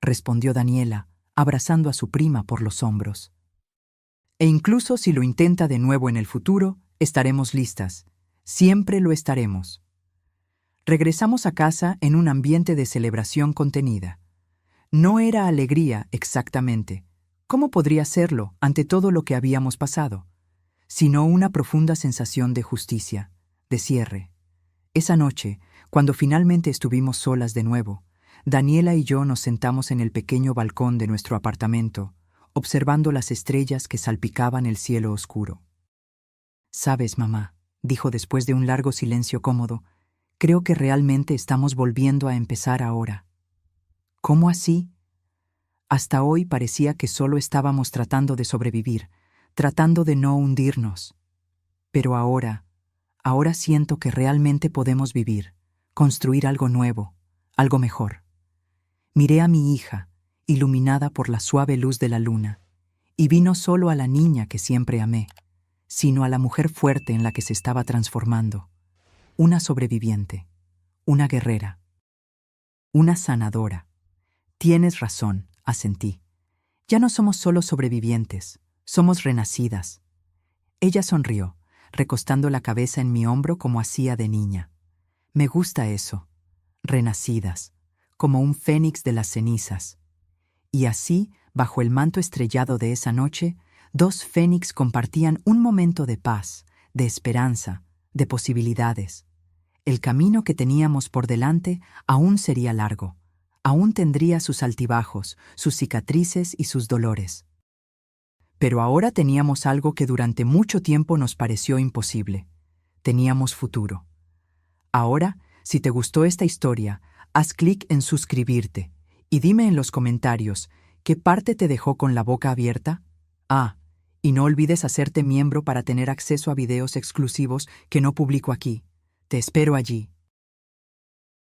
respondió Daniela, abrazando a su prima por los hombros. E incluso si lo intenta de nuevo en el futuro, estaremos listas. Siempre lo estaremos. Regresamos a casa en un ambiente de celebración contenida. No era alegría exactamente. ¿Cómo podría serlo ante todo lo que habíamos pasado? Sino una profunda sensación de justicia, de cierre. Esa noche, cuando finalmente estuvimos solas de nuevo, Daniela y yo nos sentamos en el pequeño balcón de nuestro apartamento, observando las estrellas que salpicaban el cielo oscuro. «Sabes, mamá», dijo después de un largo silencio cómodo, «creo que realmente estamos volviendo a empezar ahora». «¿Cómo así?» Hasta hoy parecía que solo estábamos tratando de sobrevivir, tratando de no hundirnos. Pero ahora siento que realmente podemos vivir, construir algo nuevo, algo mejor. Miré a mi hija, iluminada por la suave luz de la luna, y vi no solo a la niña que siempre amé, sino a la mujer fuerte en la que se estaba transformando, una sobreviviente, una guerrera, una sanadora. Tienes razón, asentí. Ya no somos solo sobrevivientes, somos renacidas. Ella sonrió, recostando la cabeza en mi hombro como hacía de niña. Me gusta eso, renacidas, como un fénix de las cenizas. Y así, bajo el manto estrellado de esa noche, 2 fénix compartían un momento de paz, de esperanza, de posibilidades. El camino que teníamos por delante aún sería largo, aún tendría sus altibajos, sus cicatrices y sus dolores. Pero ahora teníamos algo que durante mucho tiempo nos pareció imposible. Teníamos futuro. Ahora, si te gustó esta historia, haz clic en suscribirte y dime en los comentarios qué parte te dejó con la boca abierta. Y no olvides hacerte miembro para tener acceso a videos exclusivos que no publico aquí. Te espero allí.